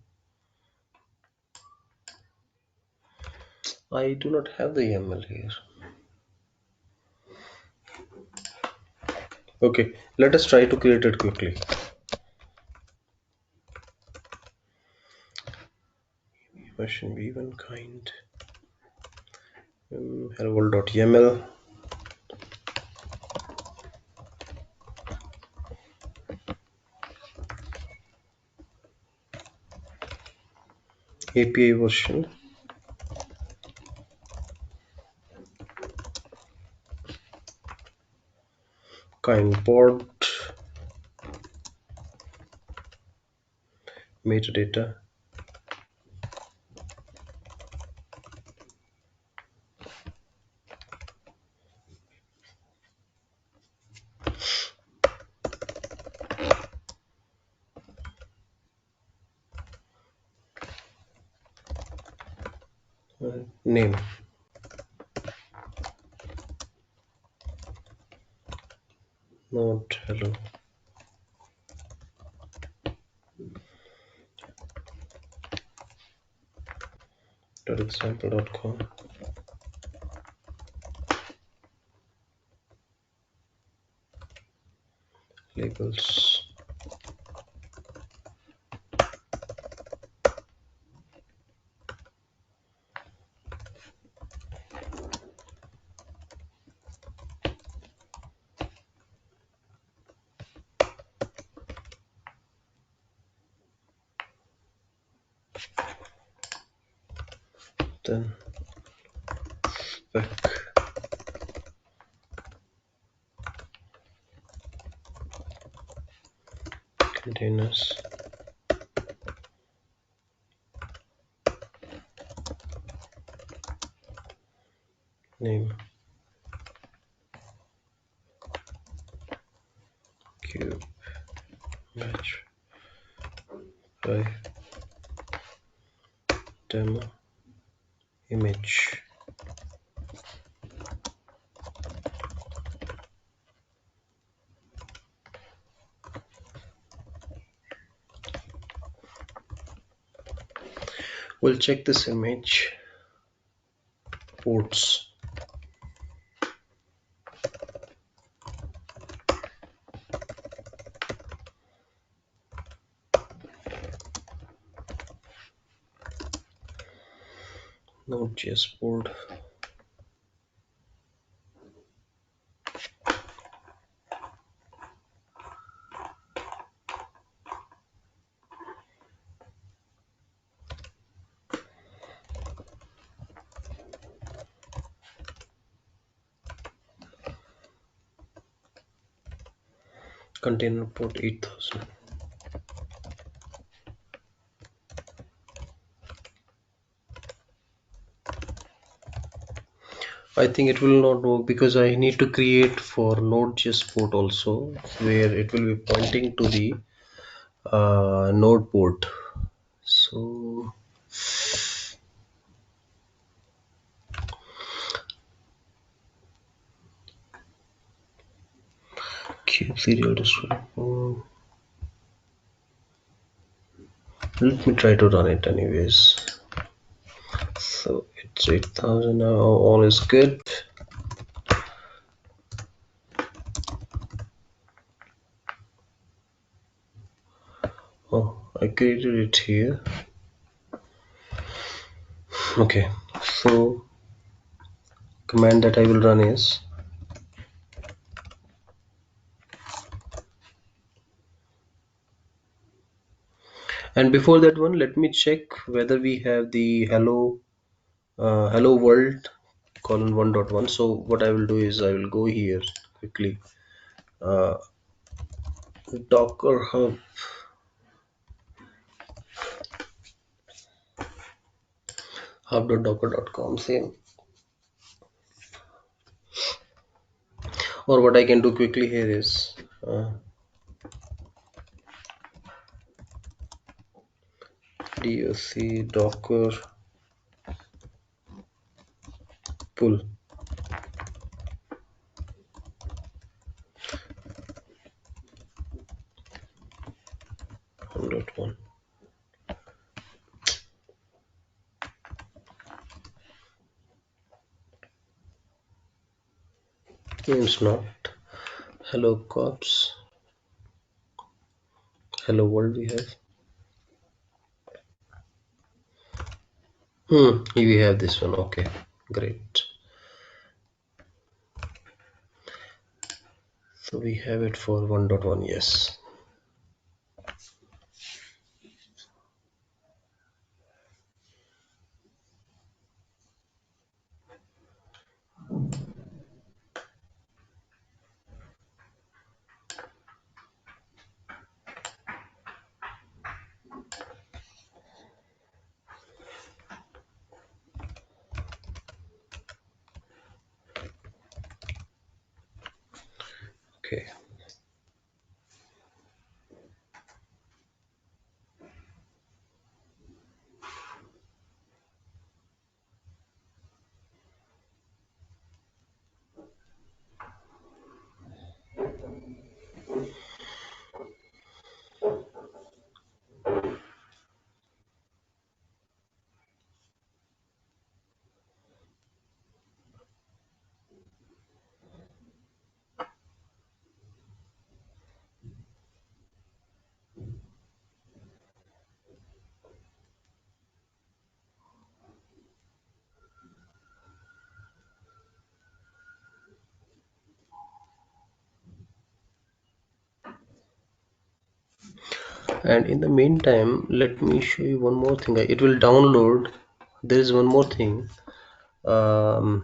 I do not have the YAML here. Okay, let us try to create it quickly. Version v1 kind hello world.yml. API version, kind port, metadata, name, not hello, .example.com, labels, then spec, containers, name cube match by demo image. We'll check this image ports. Node.js port. Container port 8000. I think it will not work because I need to create for Node.js port also, where it will be pointing to the node port. So cube serial descriptor. Let me try to run it anyways. So it's 8000 now, all is good. Oh, I created it here. Okay, so command that I will run is and before that one, let me check whether we have the hello world colon 1.1. So what I will do is I will go here quickly, docker hub.docker.com, same. Or what I can do quickly here is doc docker pull .1. It's not hello cops, hello world we have. We have this one. Okay, great. So we have it for 1.1. Yes. Okay. And in the meantime, let me show you one more thing. It will download. There is one more thing. So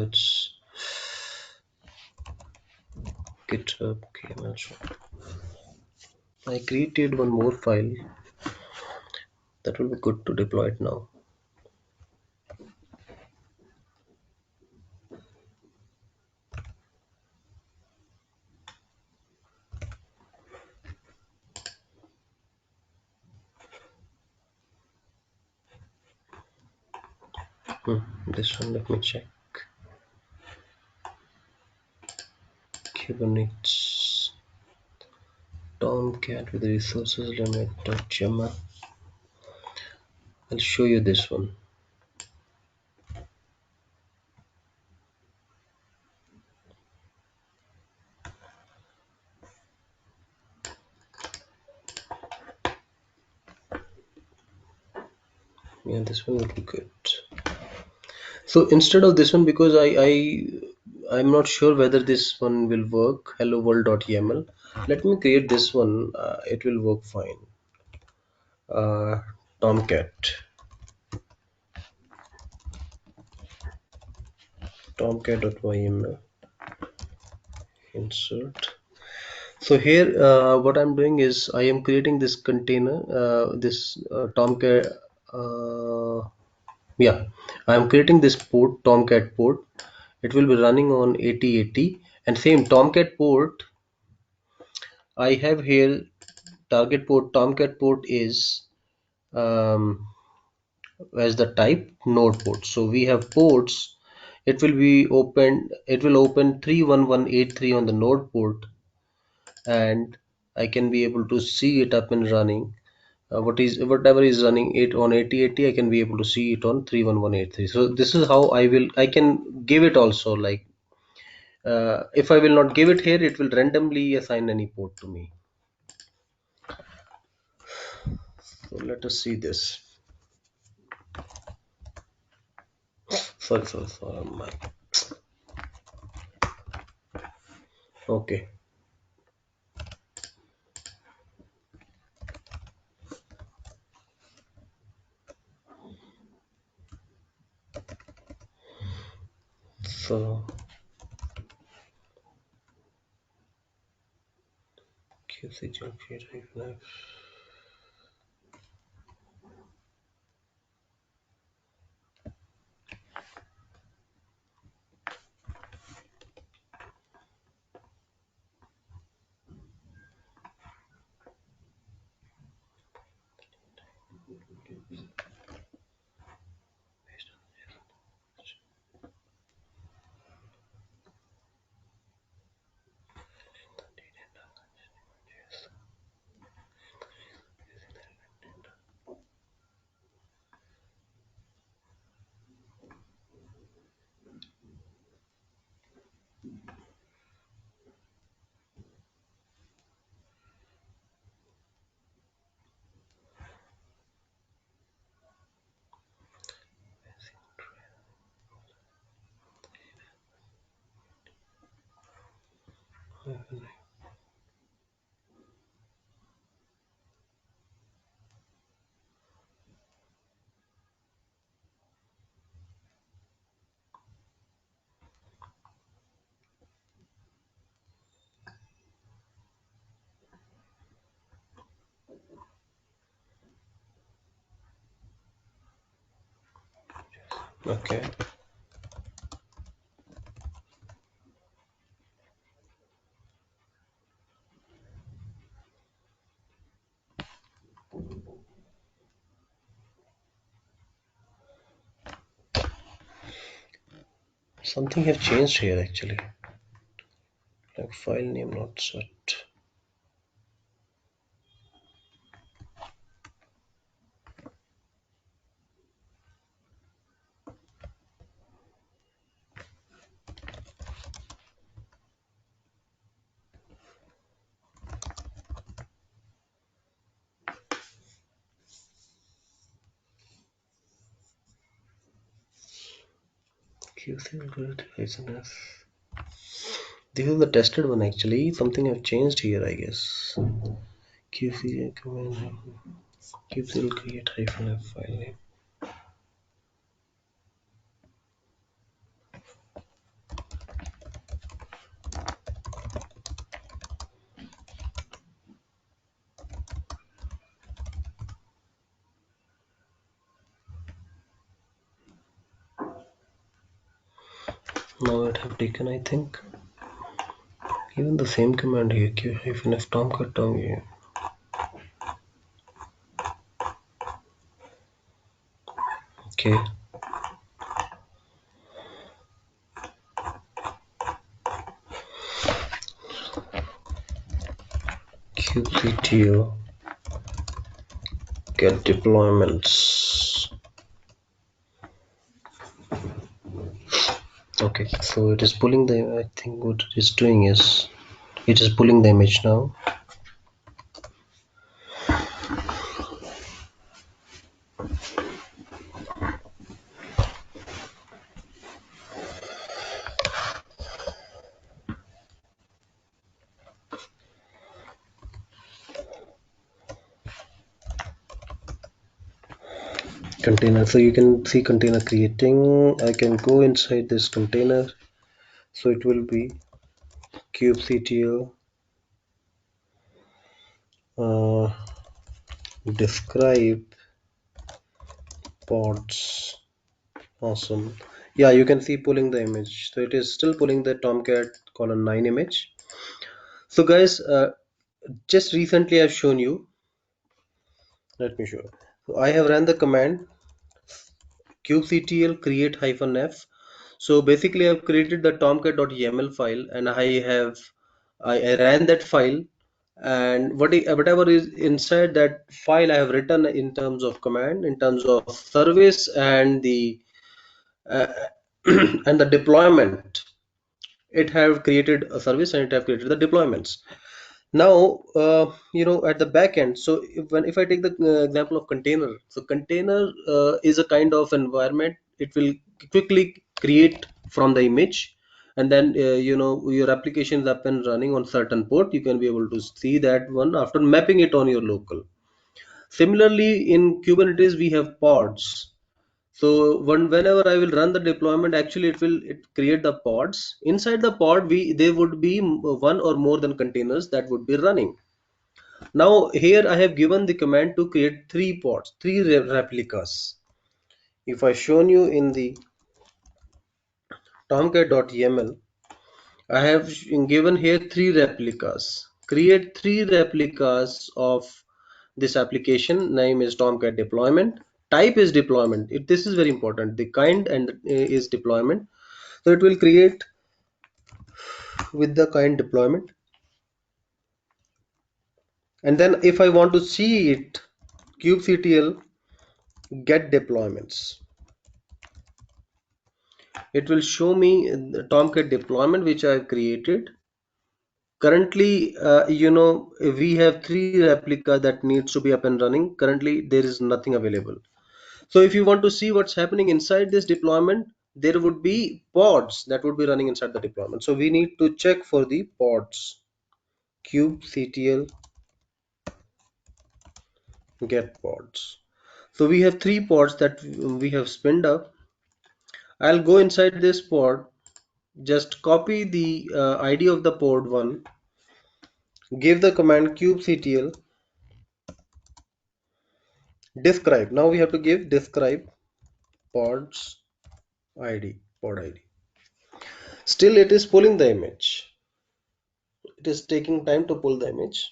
it's GitHub KML. I created one more file that will be good to deploy it now. This one, let me check. Kubernetes Tomcat with resources limit .gemma. I'll show you this one. Yeah, this one will be good. So instead of this one, because I'm not sure whether this one will work, hello world.yaml. Let me create this one. It will work fine. Tomcat tomcat.yml insert. So here what I'm doing is I am creating this container, this Tomcat. Yeah, I'm creating this port, Tomcat port. It will be running on 8080, and same Tomcat port I have here. Target port Tomcat port is um, as the type node port. So we have ports. It will be opened. It will open 31183 on the node port, and I can be able to see it up and running. Whatever is running it on 8080, I can be able to see it on 31183. So this is how I can give it also, like if I will not give it here, it will randomly assign any port to me. So let us see this. Sorry, my. Okay. So QC create. Okay. Something have changed here actually. Like file name not set. QC algorithm license. This is the tested one actually. Something have changed here, I guess. QC command. QC will create -f file name. Now it have taken, I think. Even the same command here, q-f tomcat tom here. Okay. kubectl get deployments. Okay, so it is pulling the, I think what it is doing is it is pulling the image now. Container, so you can see container creating. I can go inside this container, so it will be kubectl describe pods. Awesome. Yeah, you can see pulling the image, so it is still pulling the tomcat colon 9 image. So guys, just recently I've shown you, let me show you. So I have run the command kubectl create -f. So basically I've created the tomcat.yaml file, and I ran that file, and whatever is inside that file I have written in terms of command, in terms of service and the uh, and the deployment. It have created a service and it have created the deployments. Now at the back end, so if I take the example of container, so container is a kind of environment. It will quickly create from the image, and then your application is up and running on certain port. You can be able to see that one after mapping it on your local. Similarly, in Kubernetes we have pods. So whenever I will run the deployment, actually it create the pods. Inside the pod, there would be one or more than containers that would be running. Now here I have given the command to create three pods, three replicas. If I shown you in the tomcat.yaml, I have given here three replicas. Create three replicas of this application. Name is tomcat deployment. Type is deployment. This is very important. The kind and is deployment. So it will create with the kind deployment. And then if I want to see it, kubectl get deployments. It will show me the tomcat deployment which I have created. Currently, we have three replica that needs to be up and running. Currently, there is nothing available. So if you want to see what's happening inside this deployment, there would be pods that would be running inside the deployment. So we need to check for the pods. Kubectl get pods. So we have three pods that we have spinned up. I'll go inside this pod, just copy the ID of the pod 1, give the command kubectl describe. Now we have to give describe pods ID, pod ID. Still it is pulling the image. It is taking time to pull the image.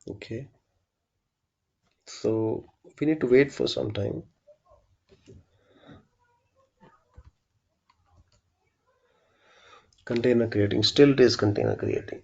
Okay. So we need to wait for some time. Container creating. Still it is container creating.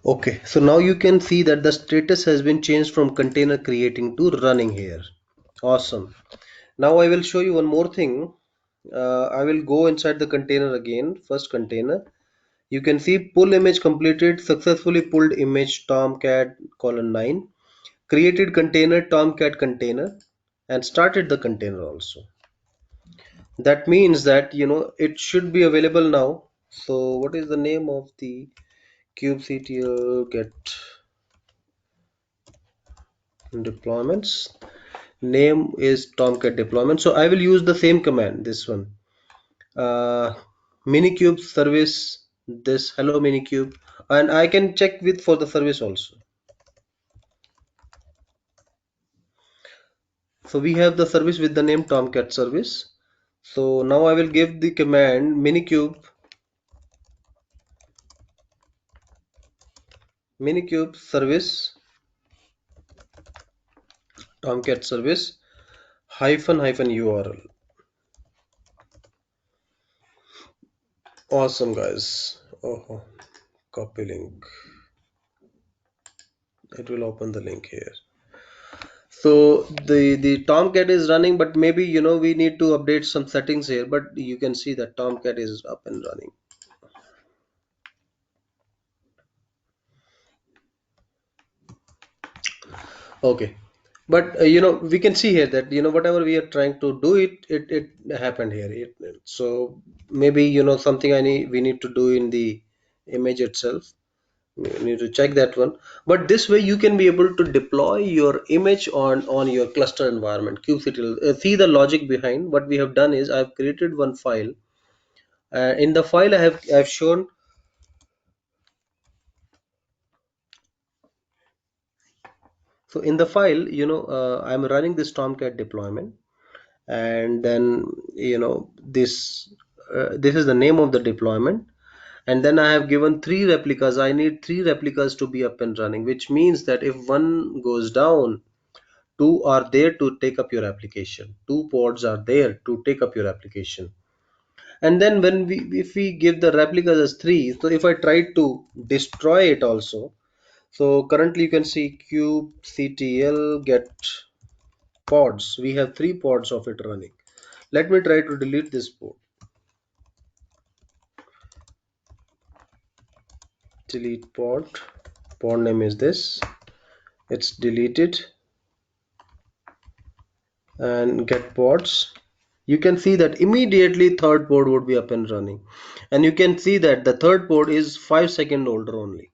Okay, so now you can see that the status has been changed from container creating to running here. Awesome. Now I will show you one more thing. I will go inside the container again. First container. You can see pull image completed, successfully pulled image tomcat colon 9, created container tomcat container, and started the container also. That means that it should be available now. So what is the name of the kubectl get deployments? name is Tomcat deployment. So I will use the same command, this one. Minikube service, this hello minikube, and I can check with for the service also. So we have the service with the name Tomcat service. So now I will give the command minikube service Tomcat service hyphen URL. Awesome, guys. Oh, copy link. It will open the link here. So the Tomcat is running, but maybe we need to update some settings here. But you can see that Tomcat is up and running. Okay, but we can see here that whatever we are trying to do, it happened here. So maybe something we need to do in the image itself. We need to check that one. But this way you can be able to deploy your image on your cluster environment kubectl. See the logic behind what we have done is I've created one file. In the file I've shown. So in the file, I'm running this Tomcat deployment, and then this is the name of the deployment, and then I have given three replicas. I need three replicas to be up and running, which means that if one goes down, two are there to take up your application. Two pods are there to take up your application. And then when if we give the replicas as three, so if I try to destroy it also, so currently you can see kubectl get pods. We have three pods of it running. Let me try to delete this pod. Delete pod. Pod name is this. It's deleted. And get pods. You can see that immediately third pod would be up and running. And you can see that the third pod is 5 seconds older only.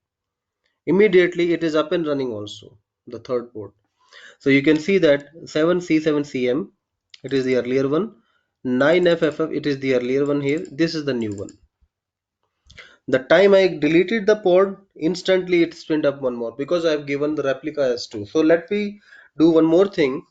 Immediately it is up and running also, the third pod. So you can see that 7C7CM, it is the earlier one. 9FFF, it is the earlier one here. This is the new one. The time I deleted the pod, instantly it spun up one more because I've given the replica as 2. So let me do one more thing.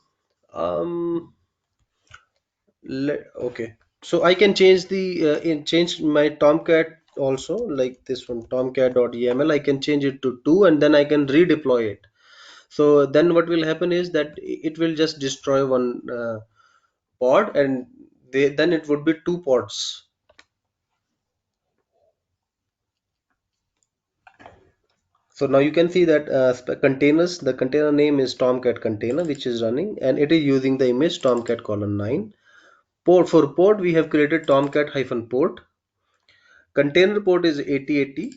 Okay, so I can change the change my Tomcat also, like this one tomcat.yml. I can change it to 2 and then I can redeploy it. So then what will happen is that it will just destroy one pod, and then it would be two pods. So now you can see that containers, the container name is Tomcat container, which is running, and it is using the image Tomcat colon 9. Port, for port we have created Tomcat hyphen port. Container port is 8080,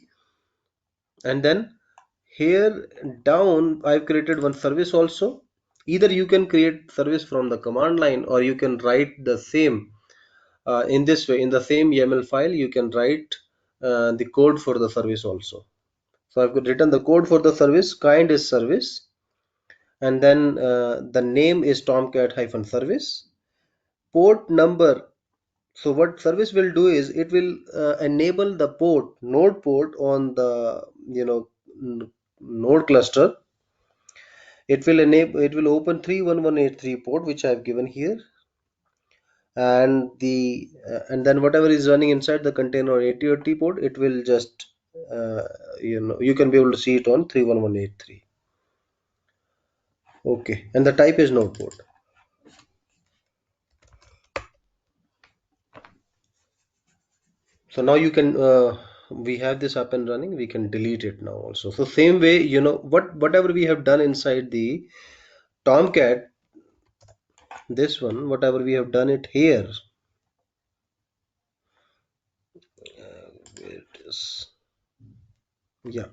and then here down I've created one service also. Either you can create service from the command line, or you can write the same in this way. In the same YAML file you can write the code for the service also. So I've written the code for the service. Kind is service, and then the name is Tomcat hyphen service. Port number. So what service will do is it will enable the node port on the node cluster. It will open 31183 port, which I have given here, and then whatever is running inside the container 8080 port, it will just you can be able to see it on 31183. Okay, and the type is node port. So now you can we have this up and running. We can delete it now also. So same way, whatever we have done inside the Tomcat, this one, whatever we have done it here, where it is, yeah,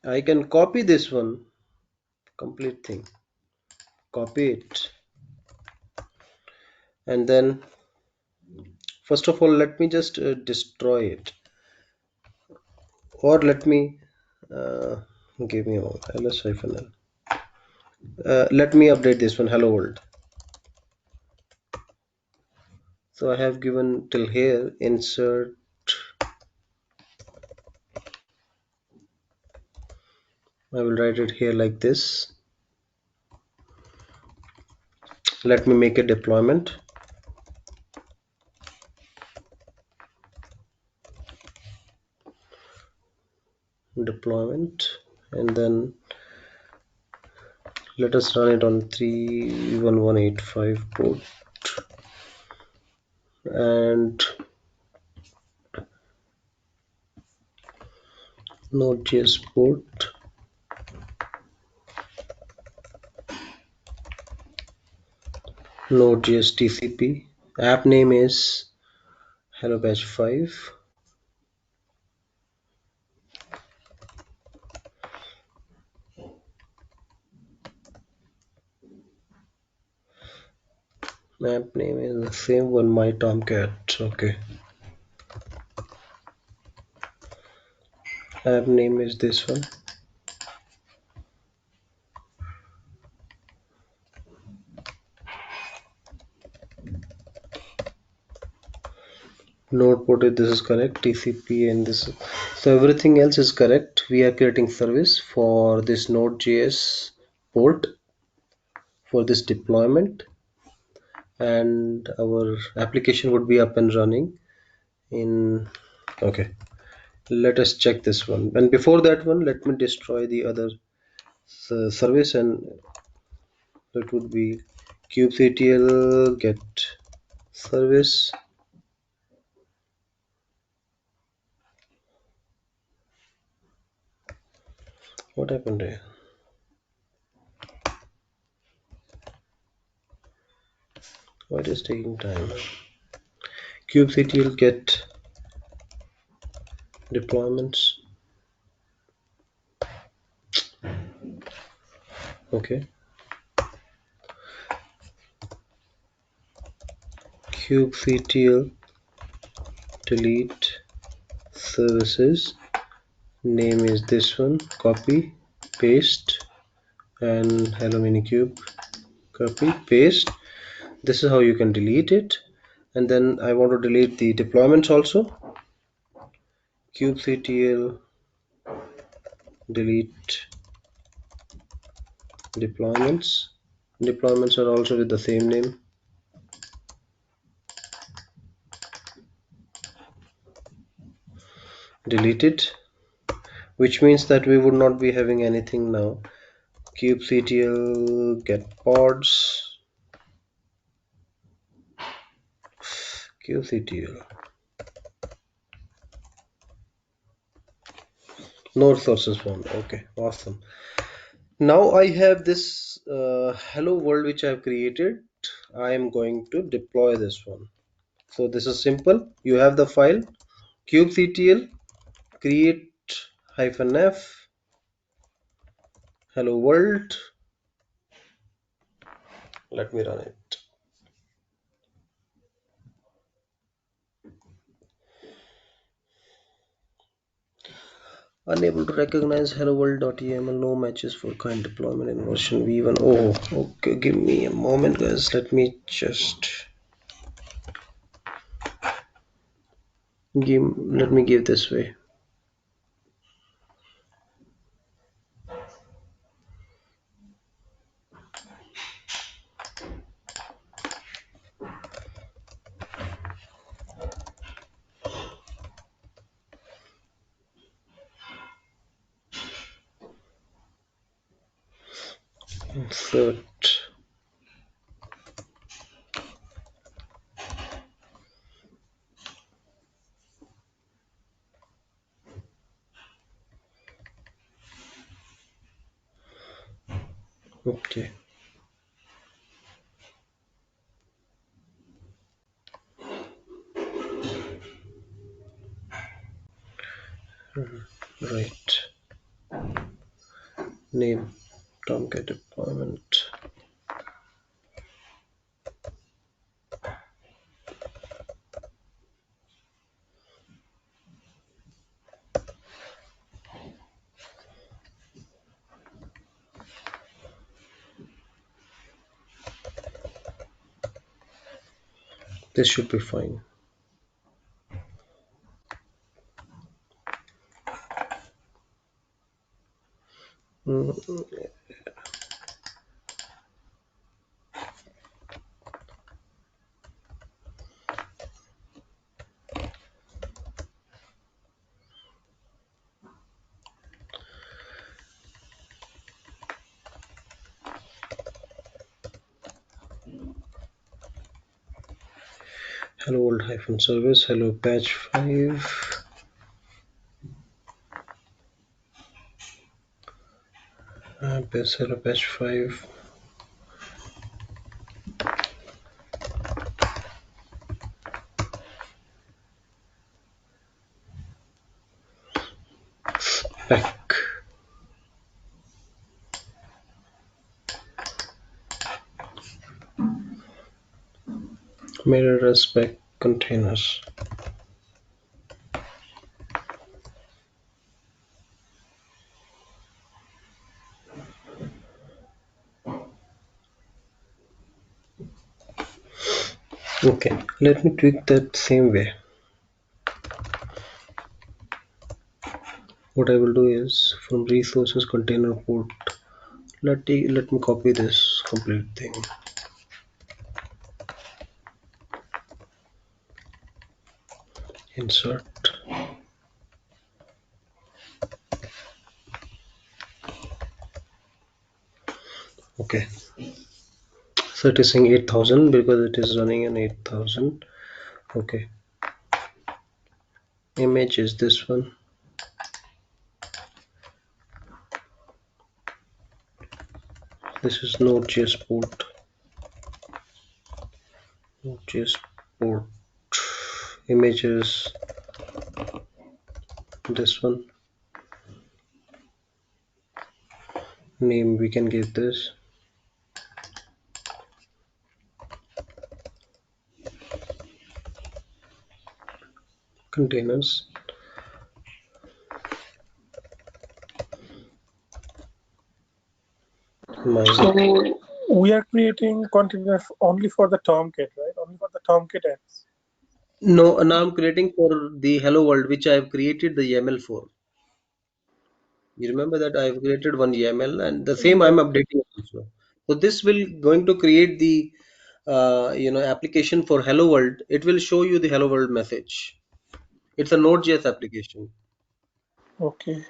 I can copy this one, complete thing, copy it, and then first of all let me just destroy it, or let me give me a moment, ls -l. Let me update this one, hello world. So I have given till here, insert. I will write it here like this. Let me make a deployment. And then let us run it on 31185 port and Node.js port, Node.js TCP. App name is Hello Batch 5. App name is the same one, my Tomcat. Okay. App name is this one. Node port, this is correct. TCP and this. So everything else is correct. We are creating service for this Node.js port for this deployment, and our application would be up and running in. Okay, let us check this one, and before that one let me destroy the other service, and that would be kubectl get service. What happened here? Why it is taking time? Kubectl get deployments. Okay, kubectl delete services, name is this one, copy paste, and hello minikube, copy paste. This is how you can delete it. And then I want to delete the deployments also. Kubectl delete deployments. Deployments are also with the same name. Delete it, which means that we would not be having anything now. Kubectl get pods. Kubectl no sources found. Okay, awesome. Now I have this hello world which I have created. I am going to deploy this one. So this is simple. You have the file kubectl create -f hello world. Let me run it. Unable to recognize hello world.yml, no matches for current deployment in version v1. Oh, okay, give me a moment guys, let me just give this way. Insert. Okay, right, name Tomcat deployment. This should be fine. Mm, hello world hyphen service, hello patch 5, hello patch 5, spec, mirror spec containers. Okay, let me tweak that same way. What I will do is from resources container port, let me copy this complete thing. Insert. Okay, so it is saying 8000 because it is running an 8000. Okay, image is this one. This is Node.js port. Node.js port. Image is this one. Name we can give this. Containers. My So we are creating containers only for the Tomcat, right? Only for the Tomcat apps. no, now I'm creating for the hello world which I have created the YAML for. You remember that I have created one YAML and the same I'm Yeah. updating also. So this will going to create the application for hello world. It will show you the hello world message. It's a Node.js application. Okay.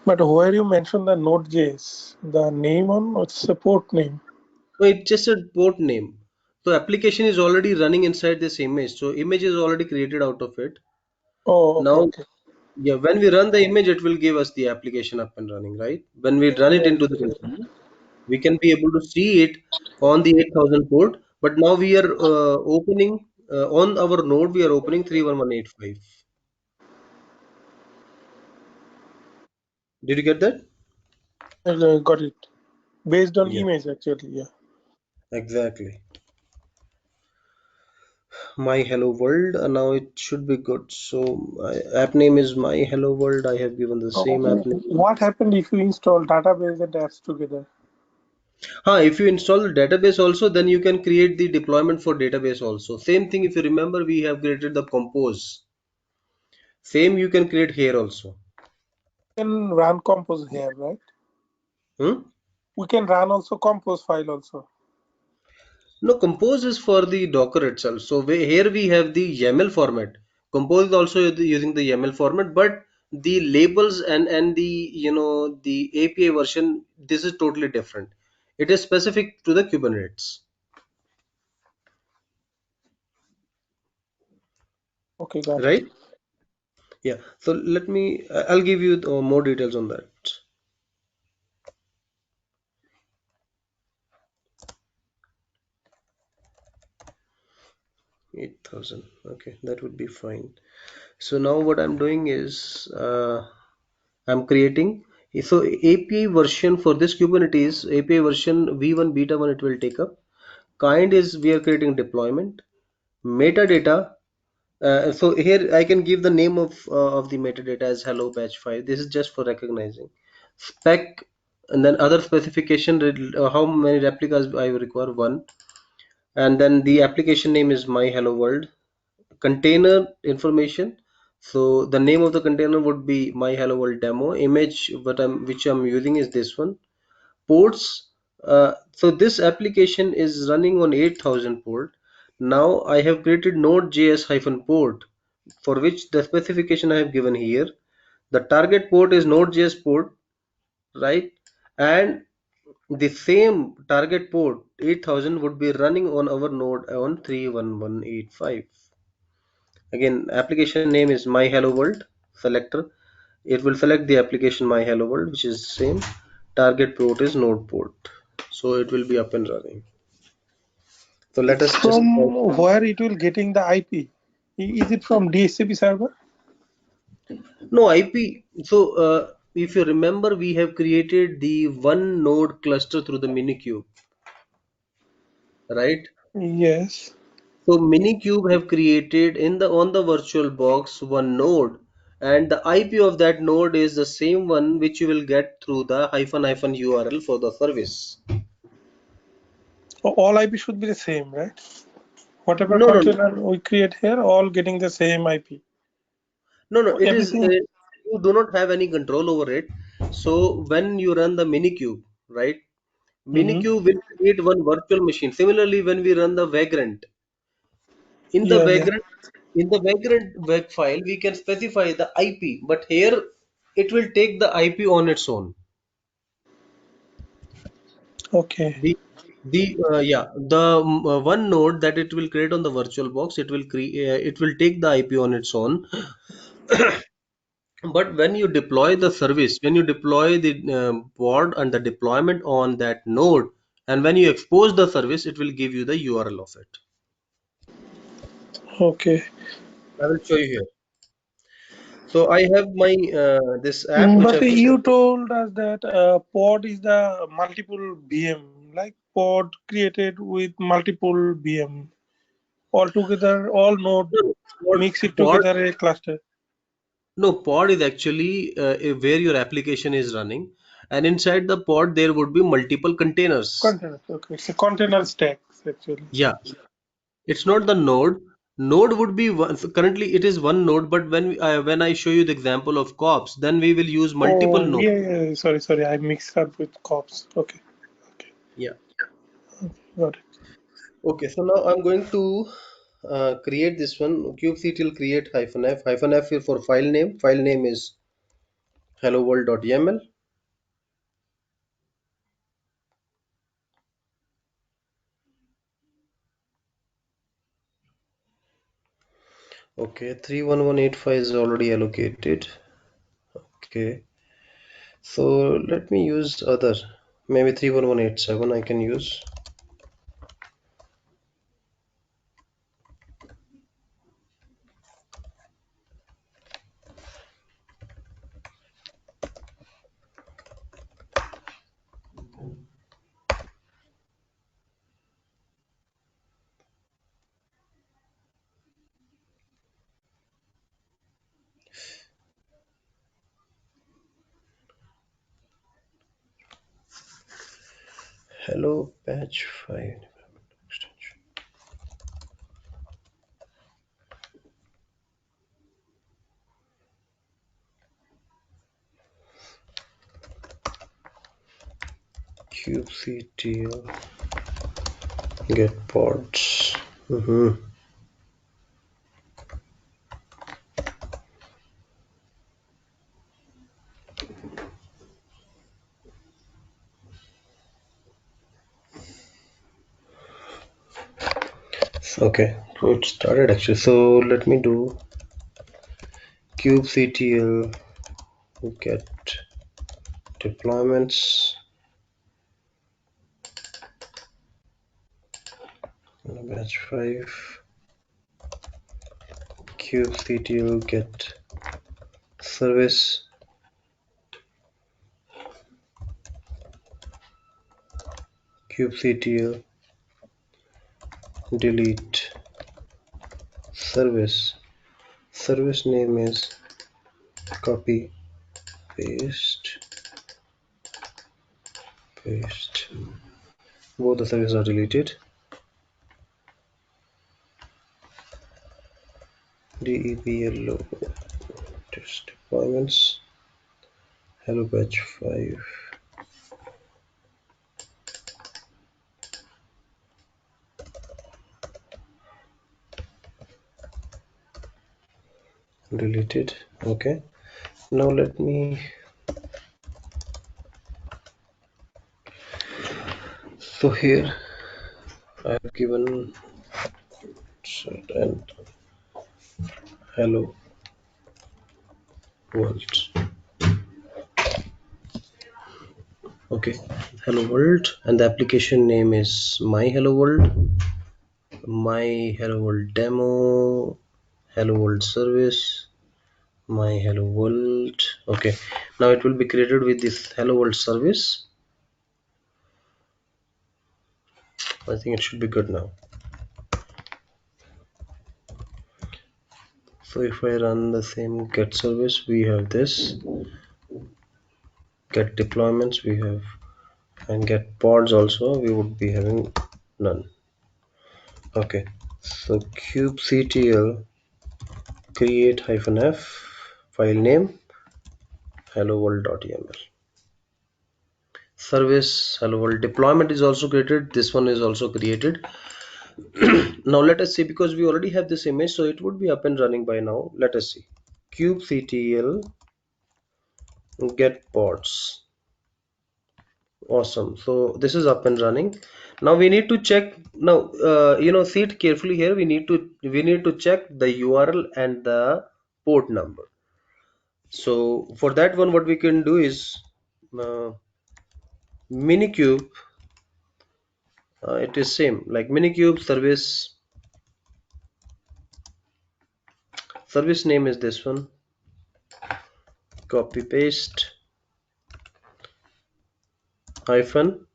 But where you mention the Node.js, the name on it's a port name. So it's just a port name. So application is already running inside this image. So image is already created out of it. Oh, okay, Now, okay. yeah, when we run the image, it will give us the application up and running, right? When we run it Yes, into the yes. container, we can be able to see it on the 8000 port. But now we are opening on our node, we are opening 31185. Did you get that? I got it. Based on Yeah, image, actually. Yeah. exactly. My hello world. Now it should be good. So app name is my hello world. I have given the So same app name. what happened if you install database and apps together? If you install the database also, then you can create the deployment for database also. Same thing, if you remember, we have created the compose. Same you can create here also. We can run compose here, right? Hmm? We can run also compose file also. No, compose is for the Docker itself. So here we have the YAML format. Compose is also using the YAML format, but the labels and the the API version, this is totally different. It is specific to the Kubernetes, Okay, got it. right? Yeah. So let me. I'll give you more details on that. 8000. Okay, that would be fine. So now what I'm doing is I'm creating. So API version for this Kubernetes API version V1 beta 1 it will take up. Kind is we are creating deployment. Metadata. So here I can give the name of the metadata as hello patch 5. This is just for recognizing. Spec and then other specification. How many replicas I require? One. and then the application name is my hello world. Container information, so the name of the container would be my hello world demo. Image which I'm using is this one. Ports, so this application is running on 8000 port. Now I have created node.js hyphen port, for which the specification I have given here. The target port is node.js port, right? And the same target port 8000 would be running on our node on 31185. Again, application name is my hello world selector. It will select the application my hello world, which is same. Target port is node port, so it will be up and running. So let us just From where it will getting the IP? Is it from DHCP server? no IP. So if you remember, we have created the one node cluster through the minikube, right? Yes. So minikube have created in the on the virtual box one node, and the IP of that node is the same one which you will get through the hyphen hyphen URL for the service. All IP should be the same, right? Whatever No, no, no, container we create here, all getting the same IP. no, no. It is Everything. you do not have any control over it. So when you run the minikube, right? Hmm. Minikube will create one virtual machine. Similarly, when we run the Vagrant, in the Yeah, yeah. Vagrant, in the Vagrant web file, we can specify the IP, but here it will take the IP on its own. Okay. The one node that it will create on the virtual box, it will take the IP on its own. But when you deploy the service, when you deploy the pod and the deployment on that node, and when you expose the service, it will give you the URL of it. Okay. I will show you here. So I have my this app which But I've you told us that pod is the multiple VM, like pod created with multiple VM. All together, all node pod, mix it pod together a cluster. no pod is actually where your application is running, and inside the pod there would be multiple containers. Container. Okay. It's a container stack actually. Yeah, it's not the node. Node would be one. So currently it is one node, but when I show you the example of cops, then we will use multiple Oh, nodes. yeah, yeah. Sorry, sorry. I mixed up with cops. Okay. Okay. Yeah. Got it. Okay. So now I'm going to create this one. Kubectl create hyphen f. Hyphen f is for file name. File name is hello world.yaml. Okay. 31185 is already allocated. Okay. So let me use other. Maybe 31187 I can use. Hello patch 5 extension. Kubectl get pods. Okay, so it started actually. So let me do kubectl get deployments batch 5 kubectl get service kubectl delete service name is copy paste both the services are deleted. DEPL test deployments. Hello batch 5. Deleted. Okay. Now let me. So here I have given set and hello world. Okay, hello world, and the application name is my hello world, my hello world demo, hello world service, my hello world. Okay, now it will be created with this hello world service. I think it should be good now. So if I run the same get service, we have this get deployments, we have, and get pods also, we would be having none. Okay, so kubectl create -f file name hello world.yml service hello world deployment is also created. This one is also created. Now let us see, because we already have this image, so it would be up and running by now. Let us see kubectl get pods. Awesome, so this is up and running. Now we need to check. Now see it carefully here. We need to check the URL and the port number. So for that one, what we can do is uh, minikube. It is same like minikube service name is this one. Copy paste hyphen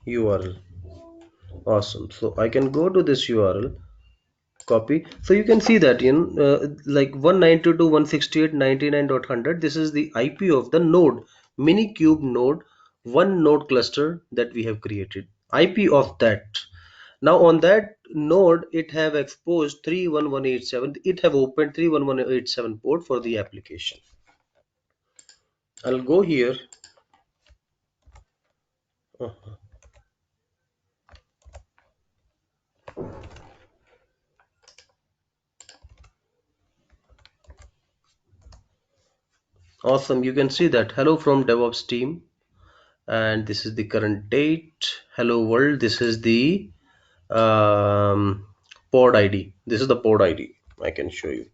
URL. Awesome, so I can go to this URL, copy. So you can see that like 192.168.99.100, this is the IP of the node, minikube node, one node cluster that we have created, IP of that. Now on that node it have exposed 31187, it have opened 31187 port for the application. I'll go here. Awesome, you can see that hello from DevOps team, and this is the current date. Hello world, this is the pod ID. This is the pod ID. I can show you.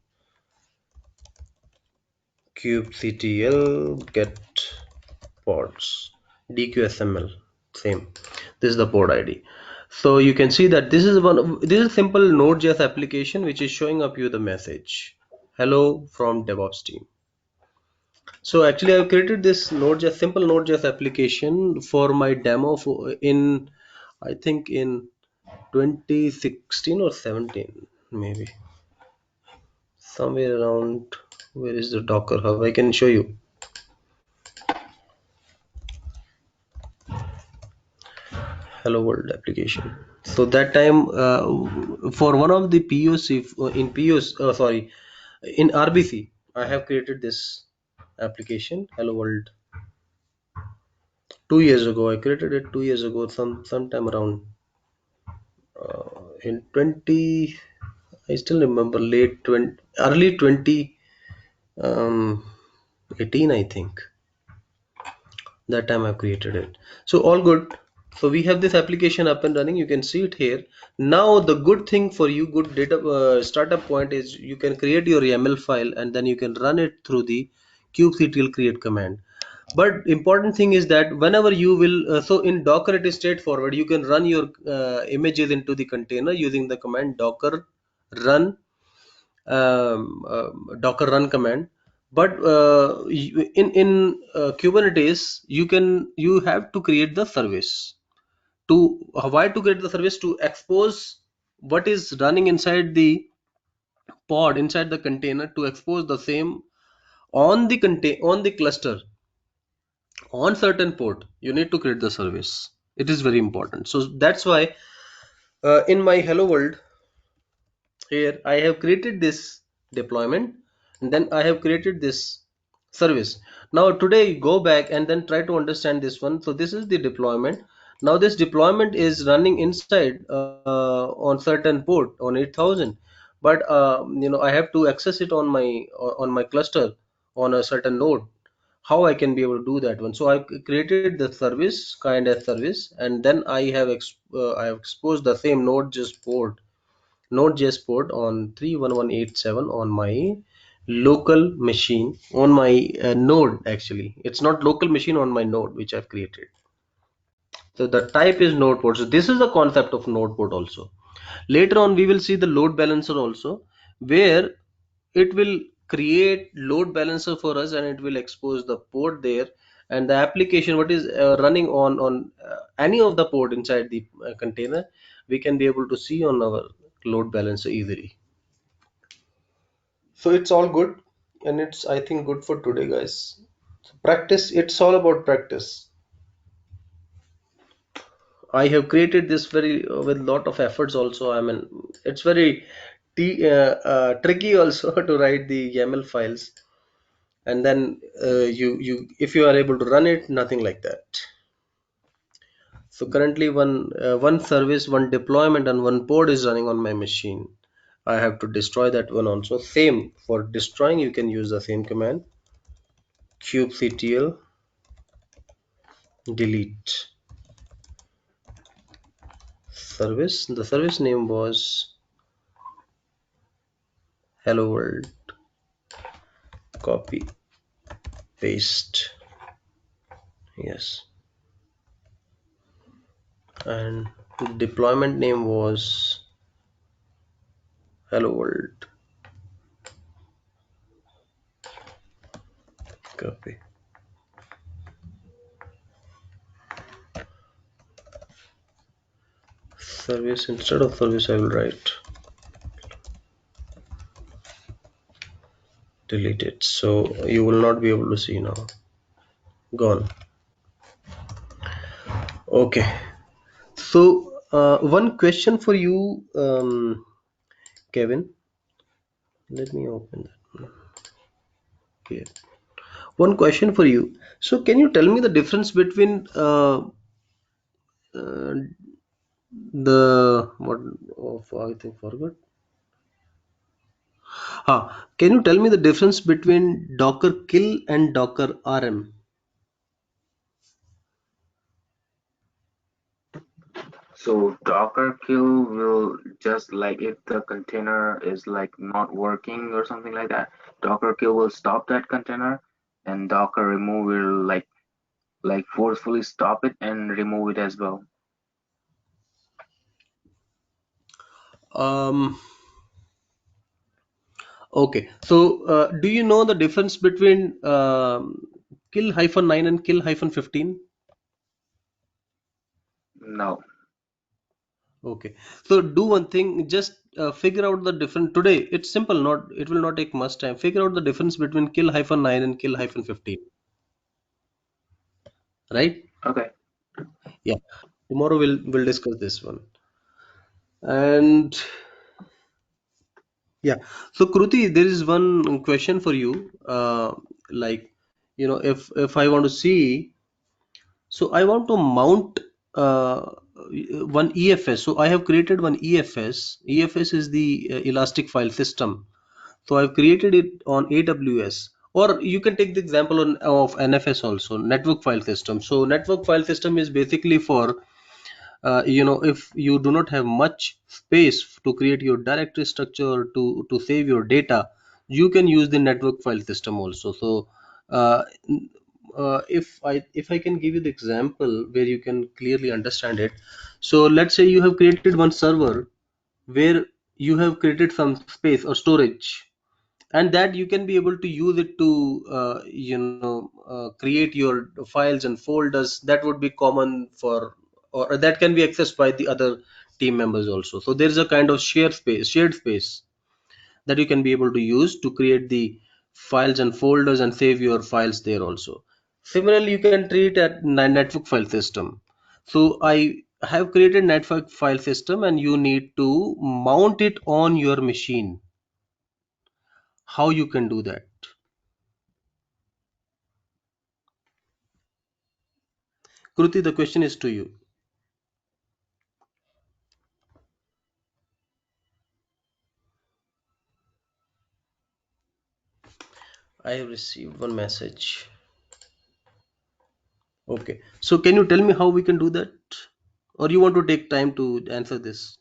kubectl get pods dqsml, same. This is the pod ID. So you can see that this is this is simple Node.js application which is showing up you the message hello from DevOps team. So actually I've created this Node.js simple Node.js application for my demo in I think in 2016 or 17 maybe, somewhere around. Where is the Docker Hub? I can show you. Hello world application. So that time for one of the POC in POC, sorry, in RBC, I have created this application hello world 2 years ago. I created it 2 years ago, sometime around in 20. I still remember late 20, early 20, 18, I think. That time I've created it. So all good. So we have this application up and running. You can see it here. Now the good thing for you, good data startup point is you can create your YAML file and then you can run it through the kubectl create command. But important thing is that whenever you will, so in Docker it is straightforward. You can run your images into the container using the command docker run docker run command. But in Kubernetes you have to create the service to why to create the service to expose what is running inside the pod, inside the container, to expose the same on the on the cluster on certain port. You need to create the service. It is very important. So that's why in my hello world here I have created this deployment, and then I have created this service. Now today go back and then try to understand this one. So this is the deployment. Now this deployment is running inside on certain port on 8000, but I have to access it on my cluster on a certain node. How I can be able to do that one? So I created the service kind of service, and then I have exposed the same Node.js port on 31187 on my local machine, on my node. Actually, it's not local machine, on my node which I've created. So the type is node port. So this is the concept of node port also. Later on we will see the load balancer also, where it will create load balancer for us, and it will expose the port there, and the application what is running on any of the port inside the container, we can be able to see on our load balancer easily. So it's all good, and it's, I think, good for today, guys. Practice, it's all about practice. I have created this very with lot of efforts also. I mean, it's very tricky also to write the YAML files, and then you if you are able to run it, nothing like that. So currently one service, one deployment, and one pod is running on my machine. I have to destroy that one also. Same for destroying, you can use the same command, kubectl delete service. The service name was hello world. Copy, paste, yes, and the deployment name was hello world. Copy. Service, instead of service I will write delete it, so you will not be able to see now. Gone. Okay, so one question for you, Kevin. Let me open that here. One question for you. So can you tell me the difference between uh, the what, oh, I think forgot. Can you tell me the difference between Docker kill and Docker RM? So Docker kill will just like if the container is like not working or something like that, Docker kill will stop that container, and Docker remove will like forcefully stop it and remove it as well. Um, okay, so do you know the difference between kill-9 and kill-15? No. Okay, so do one thing, just figure out the difference today. It's simple, not, it will not take much time. Figure out the difference between kill-9 and kill-15, right? Okay. Yeah, tomorrow we'll discuss this one. And yeah, so Kruti, there is one question for you. Like, if I want to see, so I want to mount one EFS. So I have created one EFS. EFS is the Elastic File System. So I've created it on AWS. Or you can take the example of NFS also, Network File System. So Network File System is basically for if you do not have much space to create your directory structure to save your data, you can use the network file system also. So uh, if I can give you the example where you can clearly understand it. So let's say you have created one server where you have created some space or storage, and that you can be able to use it to create your files and folders that would be common for, or that can be accessed by the other team members also. So there is a kind of shared space that you can be able to use to create the files and folders and save your files there also. Similarly, you can treat at network file system. So have created network file system and you need to mount it on your machine. How you can do that? Kruti, the question is to you. I have received one message. Okay, so can you tell me how we can do that, or you want to take time to answer this?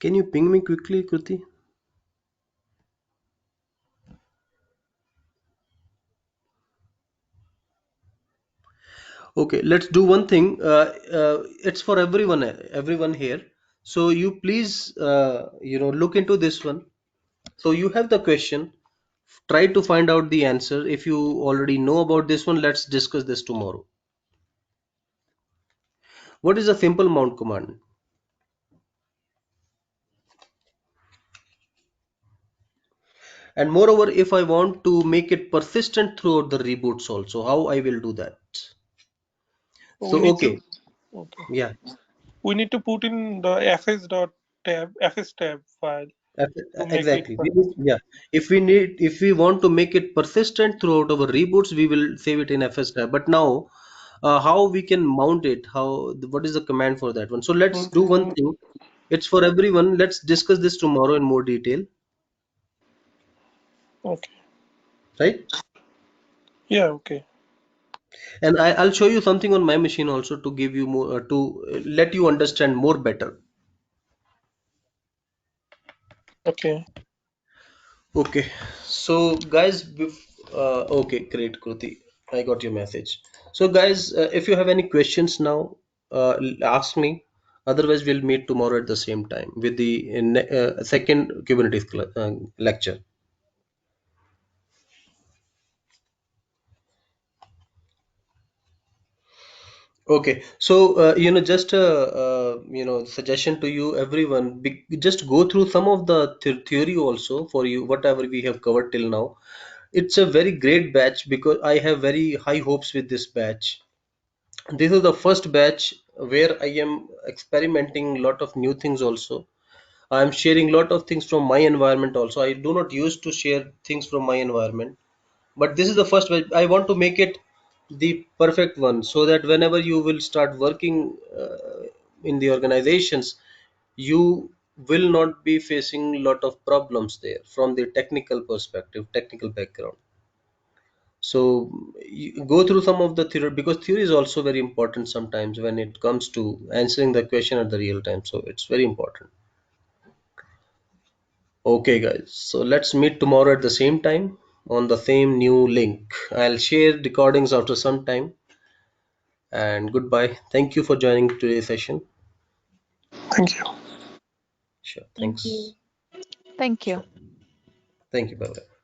Can you ping me quickly, Kruti? Okay, let's do one thing. It's for everyone here. So you please, look into this one. So you have the question. Try to find out the answer. If you already know about this one, let's discuss this tomorrow. What is a simple mount command? And moreover, if I want to make it persistent throughout the reboots also, how I will do that? We So, need to okay, okay. yeah, We need to put in the fs tab file to make it exactly. persistent. Yeah, if we want to make it persistent throughout our reboots, we will save it in FS tab. But now, how we can mount it? What is the command for that one? So let's do one Mhm. thing. It's for everyone. Let's discuss this tomorrow in more detail, Okay. right? Yeah. Okay. And I'll show you something on my machine also to give you more to let you understand more better. Okay. Okay, so guys, okay, great, Kruti. I got your message. So guys, if you have any questions now, ask me. Otherwise, we'll meet tomorrow at the same time with the second Kubernetes lecture. Okay, so just a suggestion to you, everyone, just go through some of the theory also for you, whatever we have covered till now. It's a very great batch because I have very high hopes with this batch. This is the first batch where I am experimenting a lot of new things also. I am sharing a lot of things from my environment also. I do not used to share things from my environment, but this is the first batch. I want to make it the perfect one so that whenever you will start working in the organizations, you will not be facing a lot of problems there from the technical perspective, technical background. So you go through some of the theory because theory is also very important sometimes when it comes to answering the question at the real time. So it's very important. Okay, guys. So let's meet tomorrow at the same time on the same new link. I'll share recordings after some time. And goodbye. Thank you for joining today's session. Thank you. Sure. Thank you. Thanks. Thank you. Sure. Thank you. Bye bye.